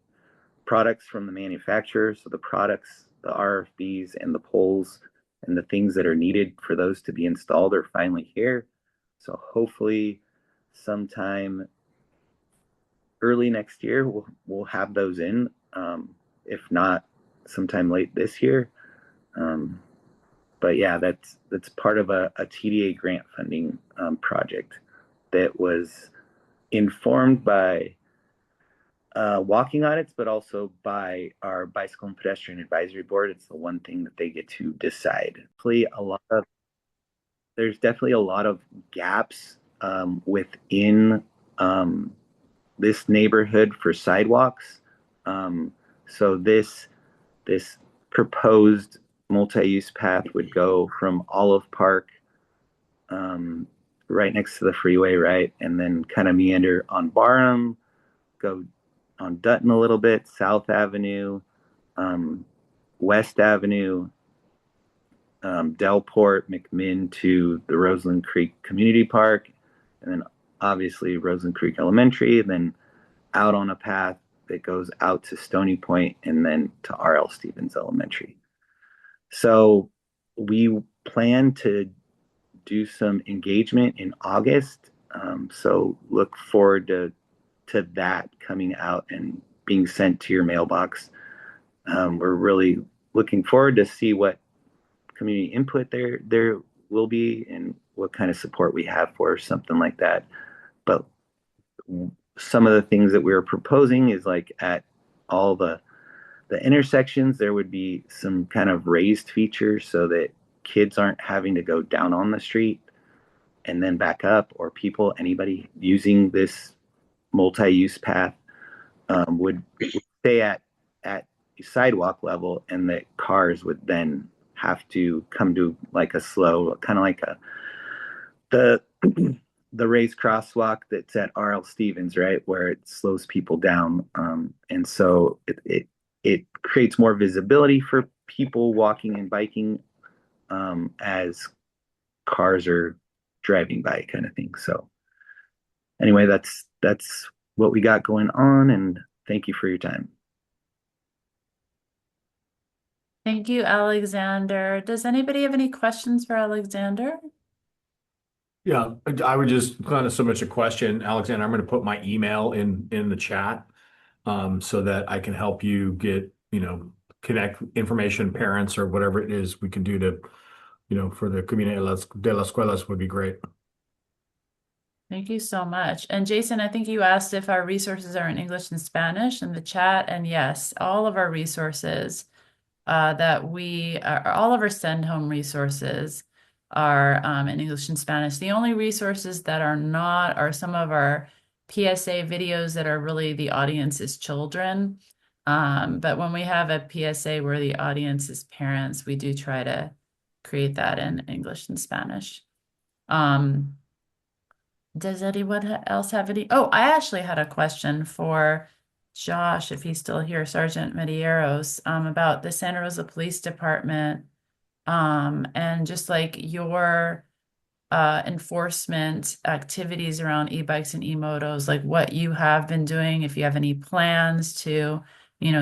M: products from the manufacturer. So the products, the RFBs, and the poles, and the things that are needed for those to be installed are finally here. So hopefully sometime early next year we'll have those in. If not, sometime late this year. But yeah, that's part of a TDA grant funding project that was informed by walking audits, but also by our bicycle and pedestrian advisory board. It's the one thing that they get to decide. There's definitely a lot of gaps within this neighborhood for sidewalks. So this proposed multi-use path would go from Olive Park, right next to the freeway, right, and then kind of meander on Barham, go on Dutton a little bit, South Avenue, West Avenue, Delport, McMinn to the Roseland Creek Community Park, and then obviously Roseland Creek Elementary, and then out on a path that goes out to Stony Point and then to R.L. Stevens Elementary. So we plan to do some engagement in August. So look forward to that coming out and being sent to your mailbox. We're really looking forward to see what community input there will be and what kind of support we have for something like that. But some of the things that we were proposing is like at all the intersections, there would be some kind of raised features so that kids aren't having to go down on the street and then back up, or anybody using this multi-use path would stay at sidewalk level, and that cars would then have to come to like a slow, kind of like the raised crosswalk that's at R.L. Stevens, right, where it slows people down, and so it creates more visibility for people walking and biking as cars are driving by, kind of thing. So anyway, that's what we got going on, and thank you for your time.
A: Thank you, Alexander. Does anybody have any questions for Alexander?
F: Yeah, I would just kind of submit a question, Alexander. I'm going to put my email in the chat so that I can help you get, connect information, parents or whatever it is we can do to, for the Communidad de las Escuelas would be great.
A: Thank you so much. And Jason, I think you asked if our resources are in English and Spanish in the chat. And yes, all of our resources all of our send home resources are in English and Spanish. The only resources that are not are some of our PSA videos that are really the audience is children. But when we have a PSA where the audience is parents, we do try to create that in English and Spanish. Does anyone else have any? Oh, I actually had a question for Josh, if he's still here, Sergeant Medeiros, about the Santa Rosa Police Department, and just like your enforcement activities around e-bikes and e-motos, like what you have been doing, if you have any plans to,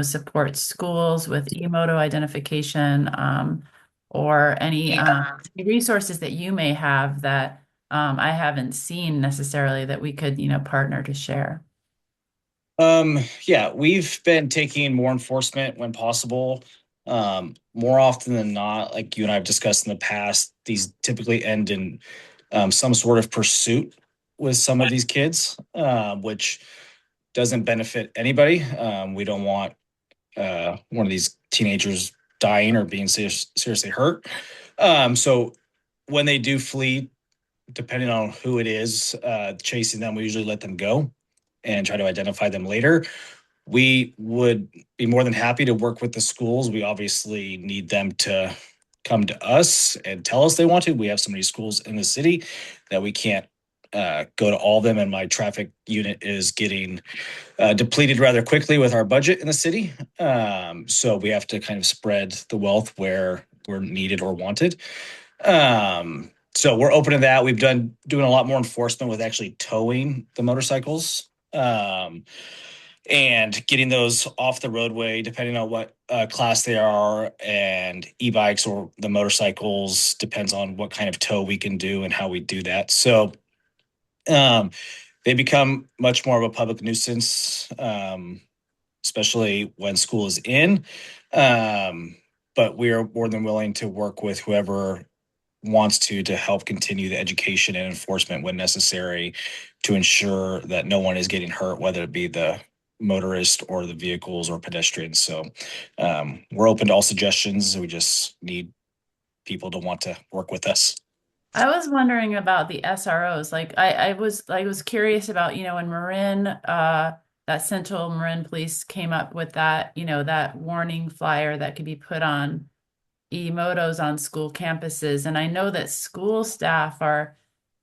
A: support schools with e-moto identification, or any resources that you may have that I haven't seen necessarily that we could, partner to share.
D: Yeah, we've been taking more enforcement when possible. More often than not, like you and I have discussed in the past, these typically end in some sort of pursuit with some of these kids, which doesn't benefit anybody. We don't want one of these teenagers dying or being seriously hurt. So when they do flee, depending on who it is chasing them, we usually let them go and try to identify them later. We would be more than happy to work with the schools. We obviously need them to come to us and tell us they want to. We have so many schools in the city that we can't go to all of them, and my traffic unit is getting depleted rather quickly with our budget in the city. So we have to kind of spread the wealth where we're needed or wanted. So we're open to that. We've doing a lot more enforcement with actually towing the motorcycles. And getting those off the roadway, depending on what class they are, and e-bikes or the motorcycles, depends on what kind of tow we can do and how we do that. So they become much more of a public nuisance, especially when school is in. But we are more than willing to work with whoever wants to help continue the education and enforcement when necessary to ensure that no one is getting hurt, whether it be the motorists or the vehicles or pedestrians. So we're open to all suggestions. We just need people to want to work with us.
A: I was wondering about the SROs. Like I was curious about, when Marin, that Central Marin Police came up with that, that warning flyer that could be put on e-motos on school campuses. And I know that school staff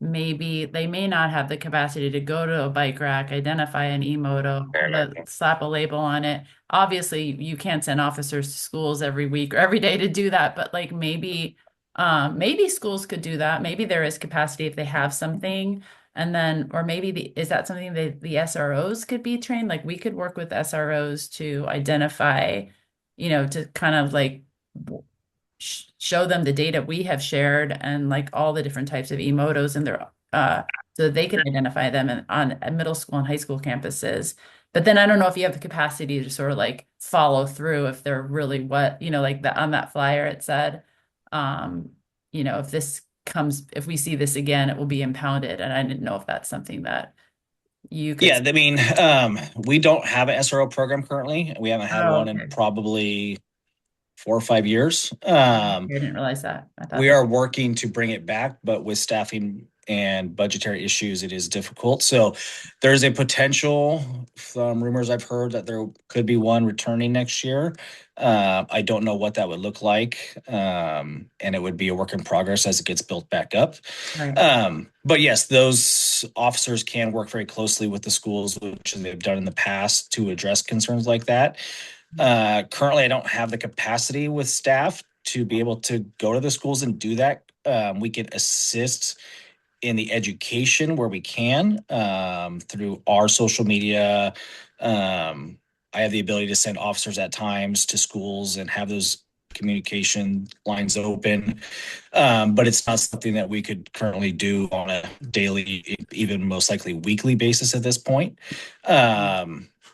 A: they may not have the capacity to go to a bike rack, identify an e-moto, slap a label on it. Obviously, you can't send officers to schools every week or every day to do that, but like maybe schools could do that. Maybe there is capacity if they have something. And then, or maybe is that something that the SROs could be trained? Like we could work with SROs to identify, to kind of like show them the data we have shared and like all the different types of emotos and their so they can identify them on middle school and high school campuses. But then I don't know if you have the capacity to sort of like follow through if they're really like on that flyer it said, if we see this again, it will be impounded. And I didn't know if that's something that you could.
D: Yeah, I mean, we don't have an SRO program currently. We haven't had one in probably 4 or 5 years.
A: I didn't realize that.
D: We are working to bring it back, but with staffing and budgetary issues, it is difficult. So there's a potential, rumors I've heard that there could be one returning next year. I don't know what that would look like. And it would be a work in progress as it gets built back up.
A: Right.
D: But yes, those officers can work very closely with the schools, which they've done in the past to address concerns like that. Currently, I don't have the capacity with staff to be able to go to the schools and do that. We can assist in the education where we can through our social media. I have the ability to send officers at times to schools and have those communication lines open. But it's not something that we could currently do on a daily, even most likely weekly basis at this point.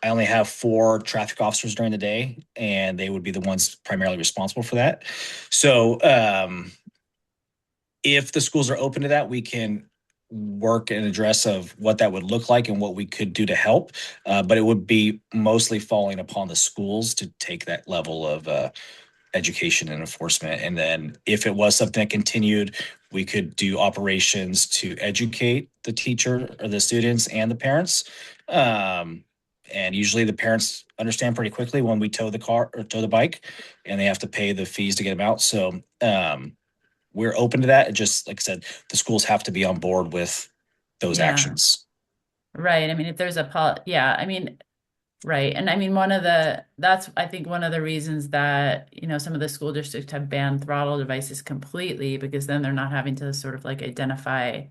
D: I only have 4 traffic officers during the day, and they would be the ones primarily responsible for that. So if the schools are open to that, we can work and address of what that would look like and what we could do to help. But it would be mostly falling upon the schools to take that level of education and enforcement. And then if it was something that continued, we could do operations to educate the teacher or the students and the parents. And usually the parents understand pretty quickly when we tow the car or tow the bike, and they have to pay the fees to get them out. So we're open to that. It just, like I said, the schools have to be on board with those actions.
A: Right. I mean, if there's I mean, right. And I mean, that's, I think one of the reasons that, some of the school districts have banned throttle devices completely, because then they're not having to sort of like identify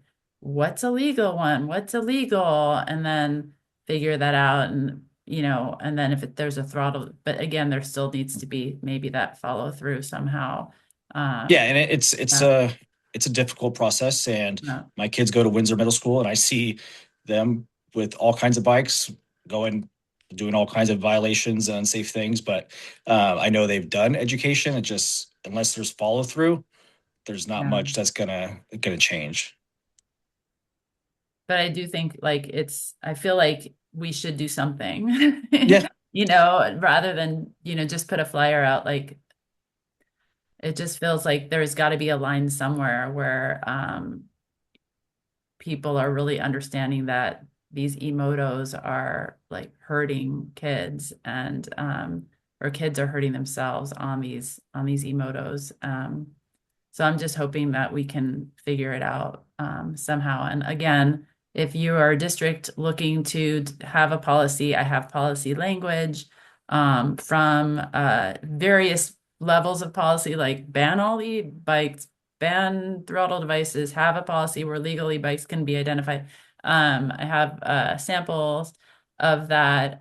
A: what's a legal one, what's illegal, and then figure that out. And, and then if there's a throttle, but again, there still needs to be maybe that follow through somehow.
D: Yeah. And it's a difficult process. And my kids go to Windsor Middle School, and I see them with all kinds of bikes doing all kinds of violations and unsafe things. But I know they've done education. It just, unless there's follow through, there's not much that's gonna change.
A: But I do think I feel like we should do something. Yeah. Rather than, just put a flyer out. Like it just feels like there's got to be a line somewhere where people are really understanding that these emotos are like hurting kids, and or kids are hurting themselves on these emotos. So I'm just hoping that we can figure it out somehow. And again, if you are a district looking to have a policy, I have policy language from various levels of policy, like ban all e-bikes, ban throttle devices, have a policy where legal e-bikes can be identified. I have samples of that.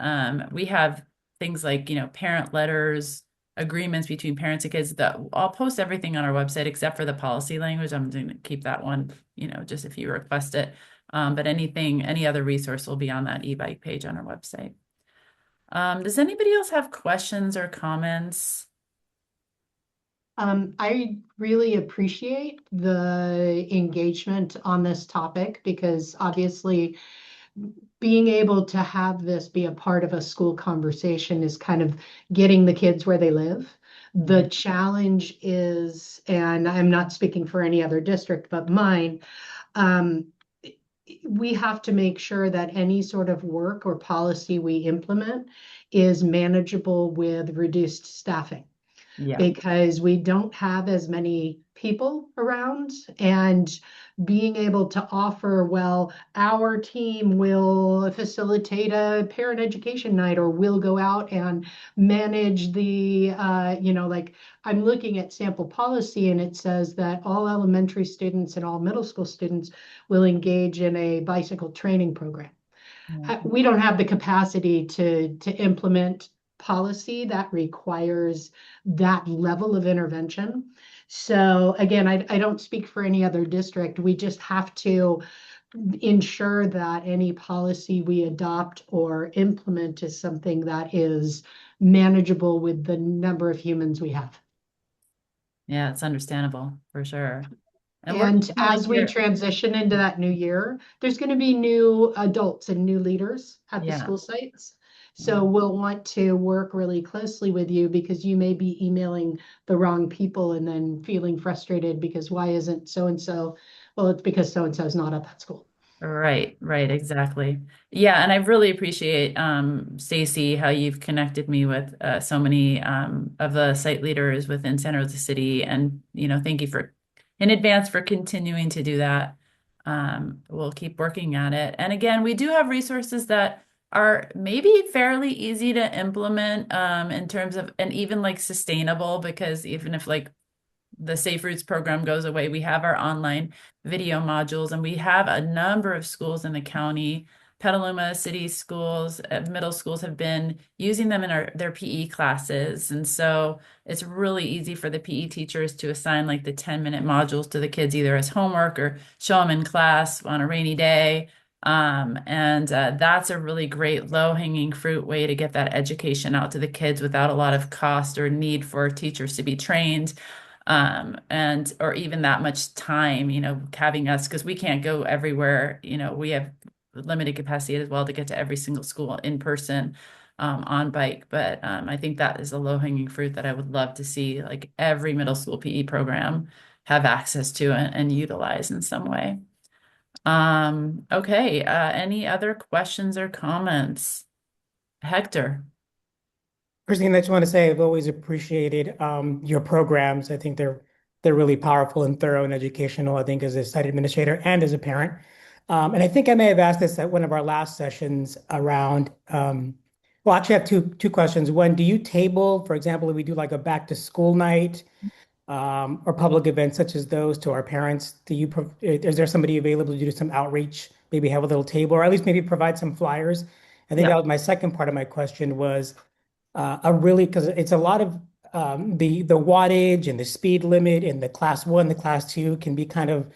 A: We have things like, parent letters, agreements between parents and kids. That I'll post everything on our website except for the policy language. I'm going to keep that one, just if you request it. But any other resource will be on that e-bike page on our website. Does anybody else have questions or comments?
G: I really appreciate the engagement on this topic, because obviously being able to have this be a part of a school conversation is kind of getting the kids where they live. The challenge is, and I'm not speaking for any other district but mine, um, we have to make sure that any sort of work or policy we implement is manageable with reduced staffing.
A: Yeah.
G: Because we don't have as many people around, and being able to offer, well, our team will facilitate a parent education night, or we'll go out and manage the, like I'm looking at sample policy and it says that all elementary students and all middle school students will engage in a bicycle training program. We don't have the capacity to implement policy that requires that level of intervention. So again, I don't speak for any other district. We just have to ensure that any policy we adopt or implement is something that is manageable with the number of humans we have.
A: Yeah, it's understandable for sure.
G: And as we transition into that new year, there's going to be new adults and new leaders at the school sites. So we'll want to work really closely with you, because you may be emailing the wrong people and then feeling frustrated because why isn't so-and-so? Well, it's because so-and-so is not at that school.
A: Right, exactly. Yeah, and I really appreciate Stacy, how you've connected me with so many of the site leaders within Santa Rosa City, and thank you for in advance for continuing to do that. We'll keep working at it. And again, we do have resources that are maybe fairly easy to implement in terms of, and even like sustainable, because even if like the Safe Routes program goes away, we have our online video modules, and we have a number of schools in the county. Petaluma City schools, middle schools have been using them in their PE classes. And so it's really easy for the PE teachers to assign like the 10-minute modules to the kids, either as homework or show them in class on a rainy day. And that's a really great low-hanging fruit way to get that education out to the kids without a lot of cost or need for teachers to be trained. And or even that much time, having us, because we can't go everywhere. We have limited capacity as well to get to every single school in person on bike. But I think that is a low-hanging fruit that I would love to see, like every middle school PE program have access to and utilize in some way. Okay, any other questions or comments? Hector.
N: Christine, I just want to say I've always appreciated your programs. I think they're really powerful and thorough and educational, I think, as a site administrator and as a parent. And I think I may have asked this at one of our last sessions around, well, actually I have two questions. One, do you table, for example, if we do like a back to school night or public events such as those to our parents, is there somebody available to do some outreach, maybe have a little table, or at least maybe provide some flyers? I think that was my second part of my question was, because it's a lot of the wattage and the speed limit and the class 1, the class 2 can be kind of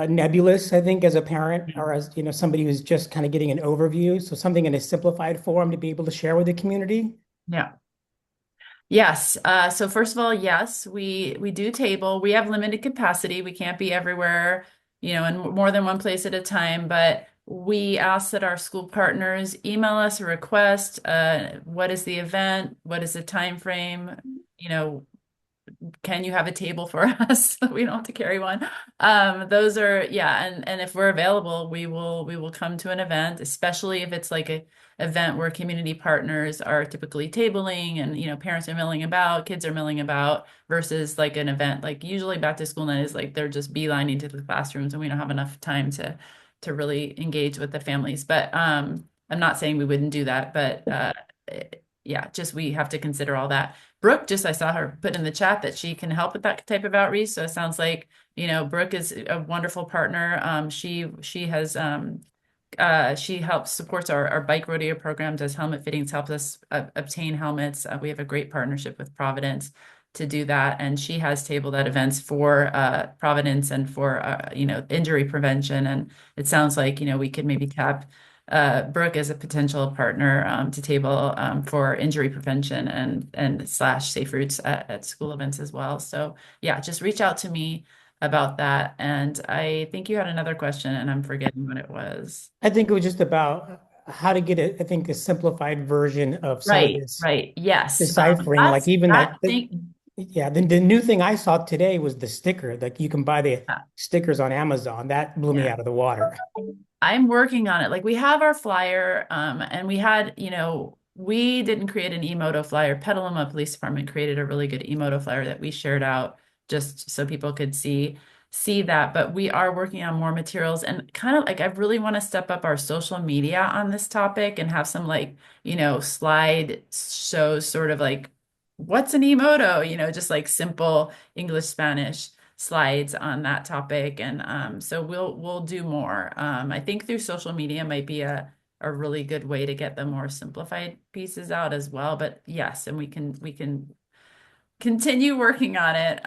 N: nebulous, I think, as a parent or as somebody who's just kind of getting an overview. So something in a simplified form to be able to share with the community.
A: Yeah. Yes. So first of all, yes, we do table. We have limited capacity. We can't be everywhere, in more than one place at a time, but we ask that our school partners email us a request. What is the event? What is the time frame? Can you have a table for us so we don't have to carry one? Those are, and if we're available, we will come to an event, especially if it's like a event where community partners are typically tabling and parents are milling about, kids are milling about, versus like an event like usually back to school night is like they're just beelining to the classrooms and we don't have enough time to really engage with the families. But I'm not saying we wouldn't do that, but just we have to consider all that. Brooke, I saw her put in the chat that she can help with that type of outreach. So it sounds like, Brooke is a wonderful partner. She has she helps supports our bike rodeo program, does helmet fittings, helps us obtain helmets. We have a great partnership with Providence to do that, and she has tabled at events for Providence and for injury prevention. And it sounds like we could maybe tap Brooke as a potential partner to table for injury prevention and / safe routes at school events as well. So yeah, just reach out to me about that. And I think you had another question and I'm forgetting what it was.
N: I think it was just about how to get I think a simplified version of some of this
A: Right. Yes.
N: deciphering, like even
A: that thing.
N: yeah, the new thing I saw today was the sticker. Like you can buy the
A: Yeah.
N: stickers on Amazon. That blew me
A: Yeah.
N: out of the water.
A: I'm working on it. Like we have our flyer, and we had, we didn't create an Emoto flyer. Petaluma Police Department created a really good Emoto flyer that we shared out just so people could see that. But we are working on more materials and kind of like I really want to step up our social media on this topic and have some like, slide shows sort of like what's an Emoto, just like simple English, Spanish slides on that topic, and so we'll do more. I think through social media might be a really good way to get the more simplified pieces out as well. But yes, and we can continue working on it.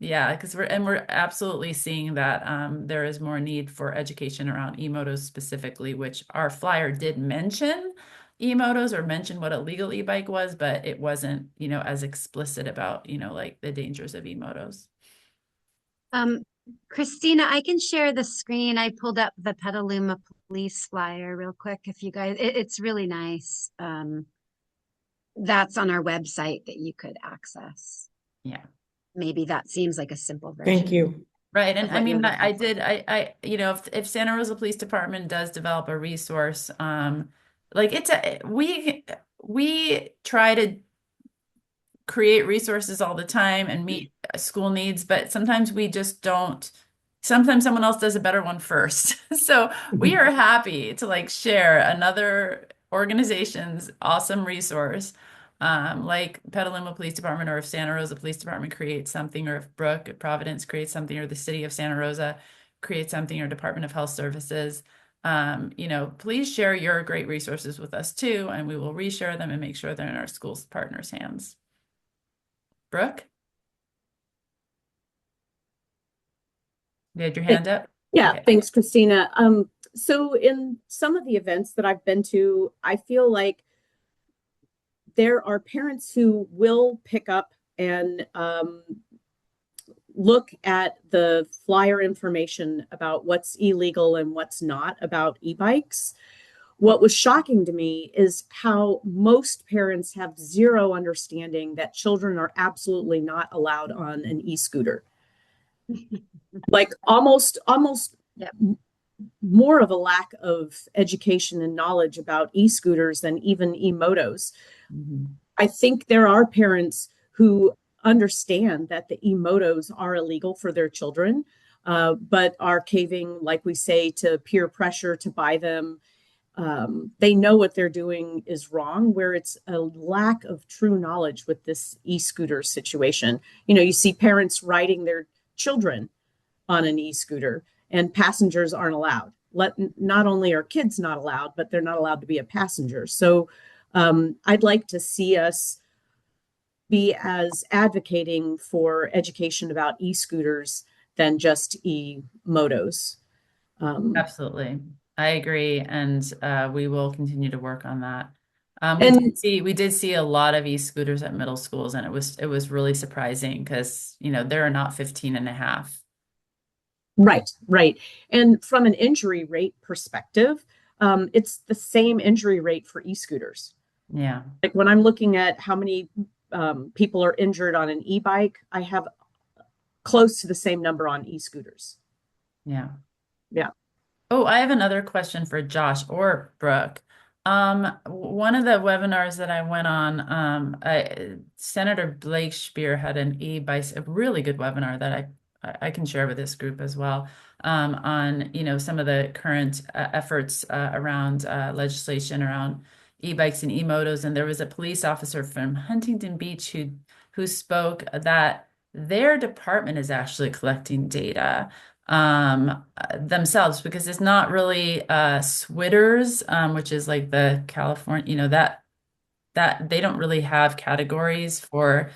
A: Yeah, because we're absolutely seeing that there is more need for education around emotos specifically, which our flyer did mention emotos or mention what a legal e-bike was, but it wasn't, as explicit about, like the dangers of emotos.
B: Christina, I can share the screen. I pulled up the Petaluma police flyer real quick if you guys, it's really nice. That's on our website that you could access.
A: Yeah.
B: Maybe that seems like a simple
N: Thank
B: version.
N: you.
A: Right. And
B: of
A: I
B: what you're
A: mean, I
B: looking for.
A: did, if Santa Rosa Police Department does develop a resource, like we try to create resources all the time and meet school needs, but sometimes we just don't. Sometimes someone else does a better one first. So we are happy to like share another organization's awesome resource, like Petaluma Police Department, or if Santa Rosa Police Department creates something, or if Providence creates something, or the city of Santa Rosa creates something, or Department of Health Services. Please share your great resources with us too, and we will reshare them and make sure they're in our schools partners' hands. Brooke? You had your hand up?
E: Yeah,
A: Okay.
E: thanks, Christina. So in some of the events that I've been to, I feel like there are parents who will pick up and look at the flyer information about what's illegal and what's not about e-bikes. What was shocking to me is how most parents have zero understanding that children are absolutely not allowed on an e-scooter. Like almost
B: Yep.
E: more of a lack of education and knowledge about e-scooters than even e-motos.
A: Mm-hmm.
E: I think there are parents who understand that the e-motos are illegal for their children, but are caving, like we say, to peer pressure to buy them. They know what they're doing is wrong, where it's a lack of true knowledge with this e-scooter situation. You see parents riding their children on an e-scooter and passengers aren't allowed. Not only are kids not allowed, but they're not allowed to be a passenger. So I'd like to see us be as advocating for education about e-scooters than just e-motos.
A: Absolutely. I agree. And we will continue to work on that.
E: And
A: We did see a lot of e-scooters at middle schools, and it was really surprising because, there are not 15 and a half.
E: Right. And from an injury rate perspective, it's the same injury rate for e-scooters.
A: Yeah.
E: Like when I'm looking at how many people are injured on an e-bike, I have close to the same number on e-scooters.
A: Yeah.
E: Yeah.
A: Oh, I have another question for Josh or Brooke. One of the webinars that I went on, Senator Blake Spear had a really good webinar that I can share with this group as well, on, some of the current efforts around legislation around e-bikes and e-motos. And there was a police officer from Huntington Beach who spoke that their department is actually collecting data themselves, because it's not really SWITers, which is like the California, that they don't really have categories for,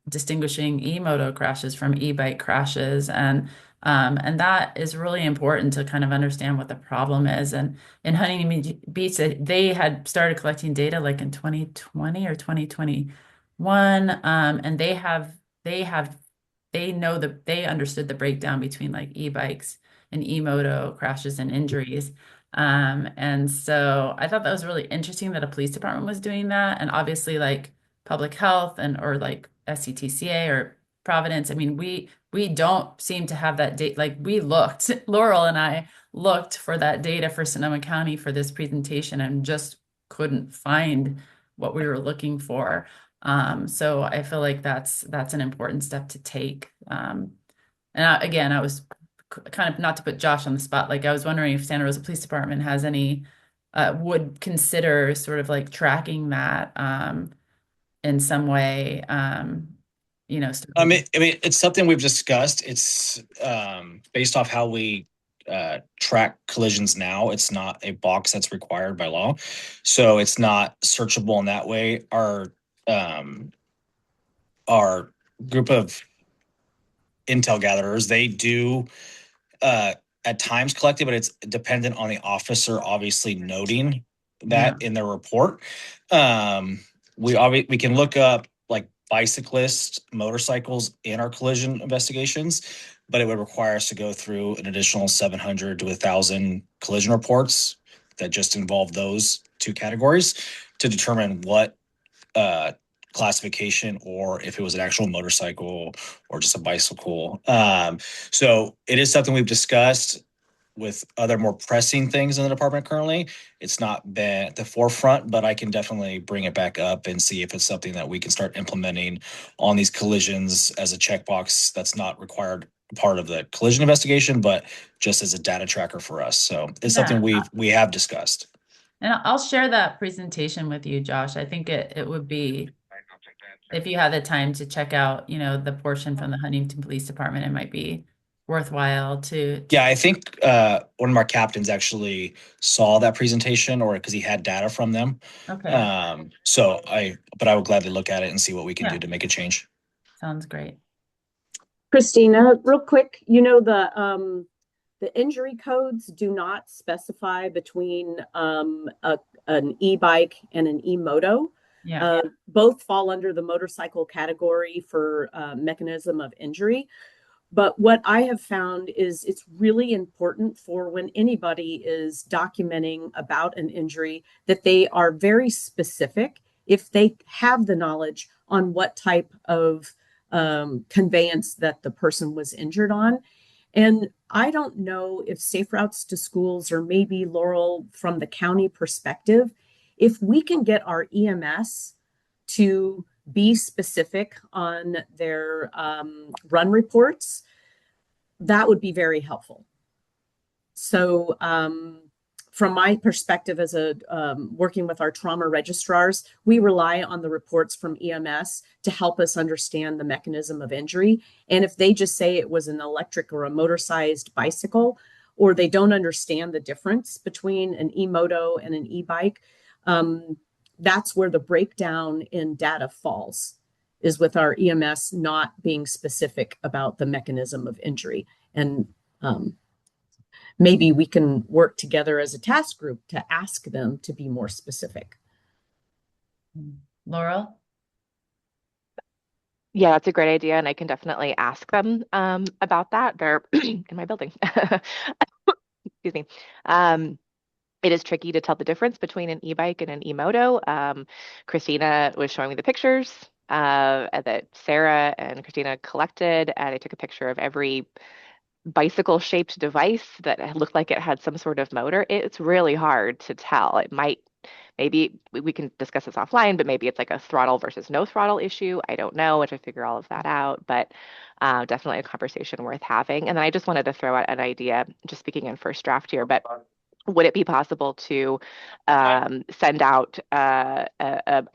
A: distinguishing e-moto crashes from e-bike crashes. And that is really important to kind of understand what the problem is. And in Huntington Beach, they had started collecting data like in 2020 or 2021. And they understood the breakdown between like e-bikes and e-moto crashes and injuries. And so I thought that was really interesting that a police department was doing that. And obviously like public health and or like SCTCA or Providence. I mean, we don't seem to have that data. Like we looked, Laurel and I looked for that data for Sonoma County for this presentation and just couldn't find what we were looking for. So I feel like that's an important step to take. Again, I was kind of, not to put Josh on the spot, like I was wondering if Santa Rosa Police Department has any would consider sort of like tracking that in some way.
D: I mean, it's something we've discussed. It's based off how we track collisions now. It's not a box that's required by law, so it's not searchable in that way. Our group of intel gatherers, they do at times collect it, but it's dependent on the officer obviously noting that in their report. We can look up like bicyclists, motorcycles in our collision investigations, but it would require us to go through an additional 700 to 1,000 collision reports that just involve those two categories to determine what classification or if it was an actual motorcycle or just a bicycle. So it is something we've discussed with other more pressing things in the department currently. It's not been at the forefront, but I can definitely bring it back up and see if it's something that we can start implementing on these collisions as a checkbox that's not required part of the collision investigation, but just as a data tracker for us. So it's something we have discussed.
A: And I'll share that presentation with you, Josh. I think it would be, if you had the time to check out, the portion from the Huntington Police Department, it might be worthwhile to.
D: Yeah, I think one of our captains actually saw that presentation, or because he had data from them.
A: Okay.
D: But I would gladly look at it and see what we can do to make a change.
A: Sounds great.
E: Christina, real quick, the injury codes do not specify between an e-bike and an e-moto.
A: Yeah.
E: Both fall under the motorcycle category for mechanism of injury. But what I have found is it's really important for when anybody is documenting about an injury that they are very specific if they have the knowledge on what type of conveyance that the person was injured on. And I don't know if Safe Routes to Schools, or maybe Laurel from the county perspective, if we can get our EMS to be specific on their run reports, that would be very helpful. So from my perspective as working with our trauma registrars, we rely on the reports from EMS to help us understand the mechanism of injury. And if they just say it was an electric or a motor-sized bicycle, or they don't understand the difference between an e-moto and an e-bike, that's where the breakdown in data falls, is with our EMS not being specific about the mechanism of injury. And maybe we can work together as a task group to ask them to be more specific.
A: Laurel?
H: Yeah, that's a great idea, and I can definitely ask them about that. They're in my building. Excuse me. It is tricky to tell the difference between an e-bike and an e-moto. Christina was showing me the pictures that Sarah and Christina collected, and I took a picture of every bicycle-shaped device that looked like it had some sort of motor. It's really hard to tell. Maybe we can discuss this offline, but maybe it's like a throttle versus no throttle issue. I don't know, which I figure all of that out, but definitely a conversation worth having. And then I just wanted to throw out an idea, just speaking in first draft here, but would it be possible to send out a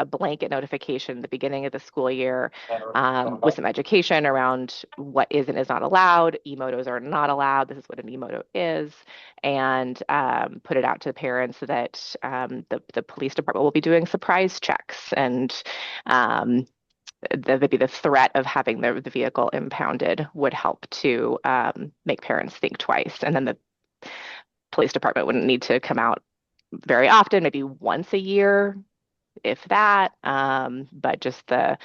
H: blanket notification at the beginning of the school year with some education around what is and is not allowed? E-motos are not allowed. This is what an e-moto is. And put it out to the parents that the police department will be doing surprise checks, and maybe the threat of having the vehicle impounded would help to make parents think twice. And then the police department wouldn't need to come out very often, maybe once a year, if that. But just the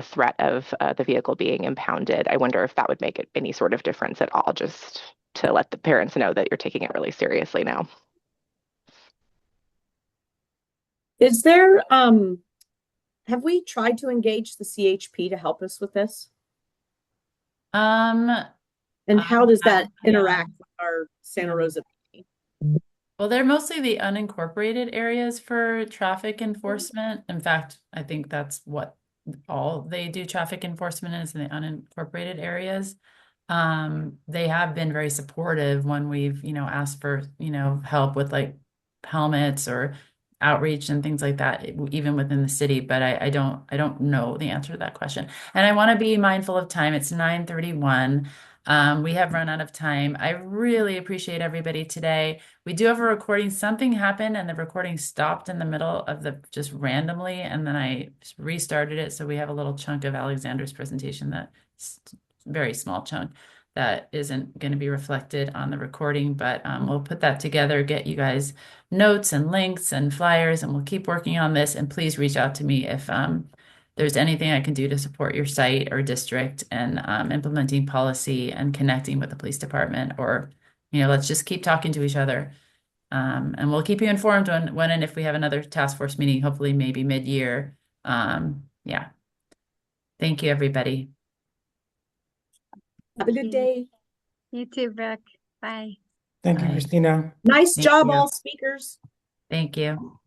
H: threat of the vehicle being impounded, I wonder if that would make it any sort of difference at all. Just to let the parents know that you're taking it really seriously now.
E: Is there, have we tried to engage the CHP to help us with this? And how does that interact with our Santa Rosa?
A: Well, they're mostly the unincorporated areas for traffic enforcement. In fact, I think that's what all they do traffic enforcement is in the unincorporated areas. They have been very supportive when we've, asked for, help with like helmets or outreach and things like that, even within the city. But I don't know the answer to that question. And I want to be mindful of time. It's 9:31. We have run out of time. I really appreciate everybody today. We do have a recording. Something happened and the recording stopped in the middle of the just randomly, and then I restarted it. So we have a little chunk of Alexander's presentation that's very small chunk that isn't going to be reflected on the recording, but we'll put that together, get you guys notes and links and flyers, and we'll keep working on this. And please reach out to me if there's anything I can do to support your site or district and implementing policy and connecting with the police department, or, let's just keep talking to each other. And we'll keep you informed when and if we have another task force meeting, hopefully maybe mid-year. Yeah. Thank you, everybody.
E: Have a good day.
B: You too, Brooke. Bye.
N: Thank you,
A: Bye.
N: Christina.
E: Nice
A: Thank
E: job,
A: you.
E: all speakers.
A: Thank you.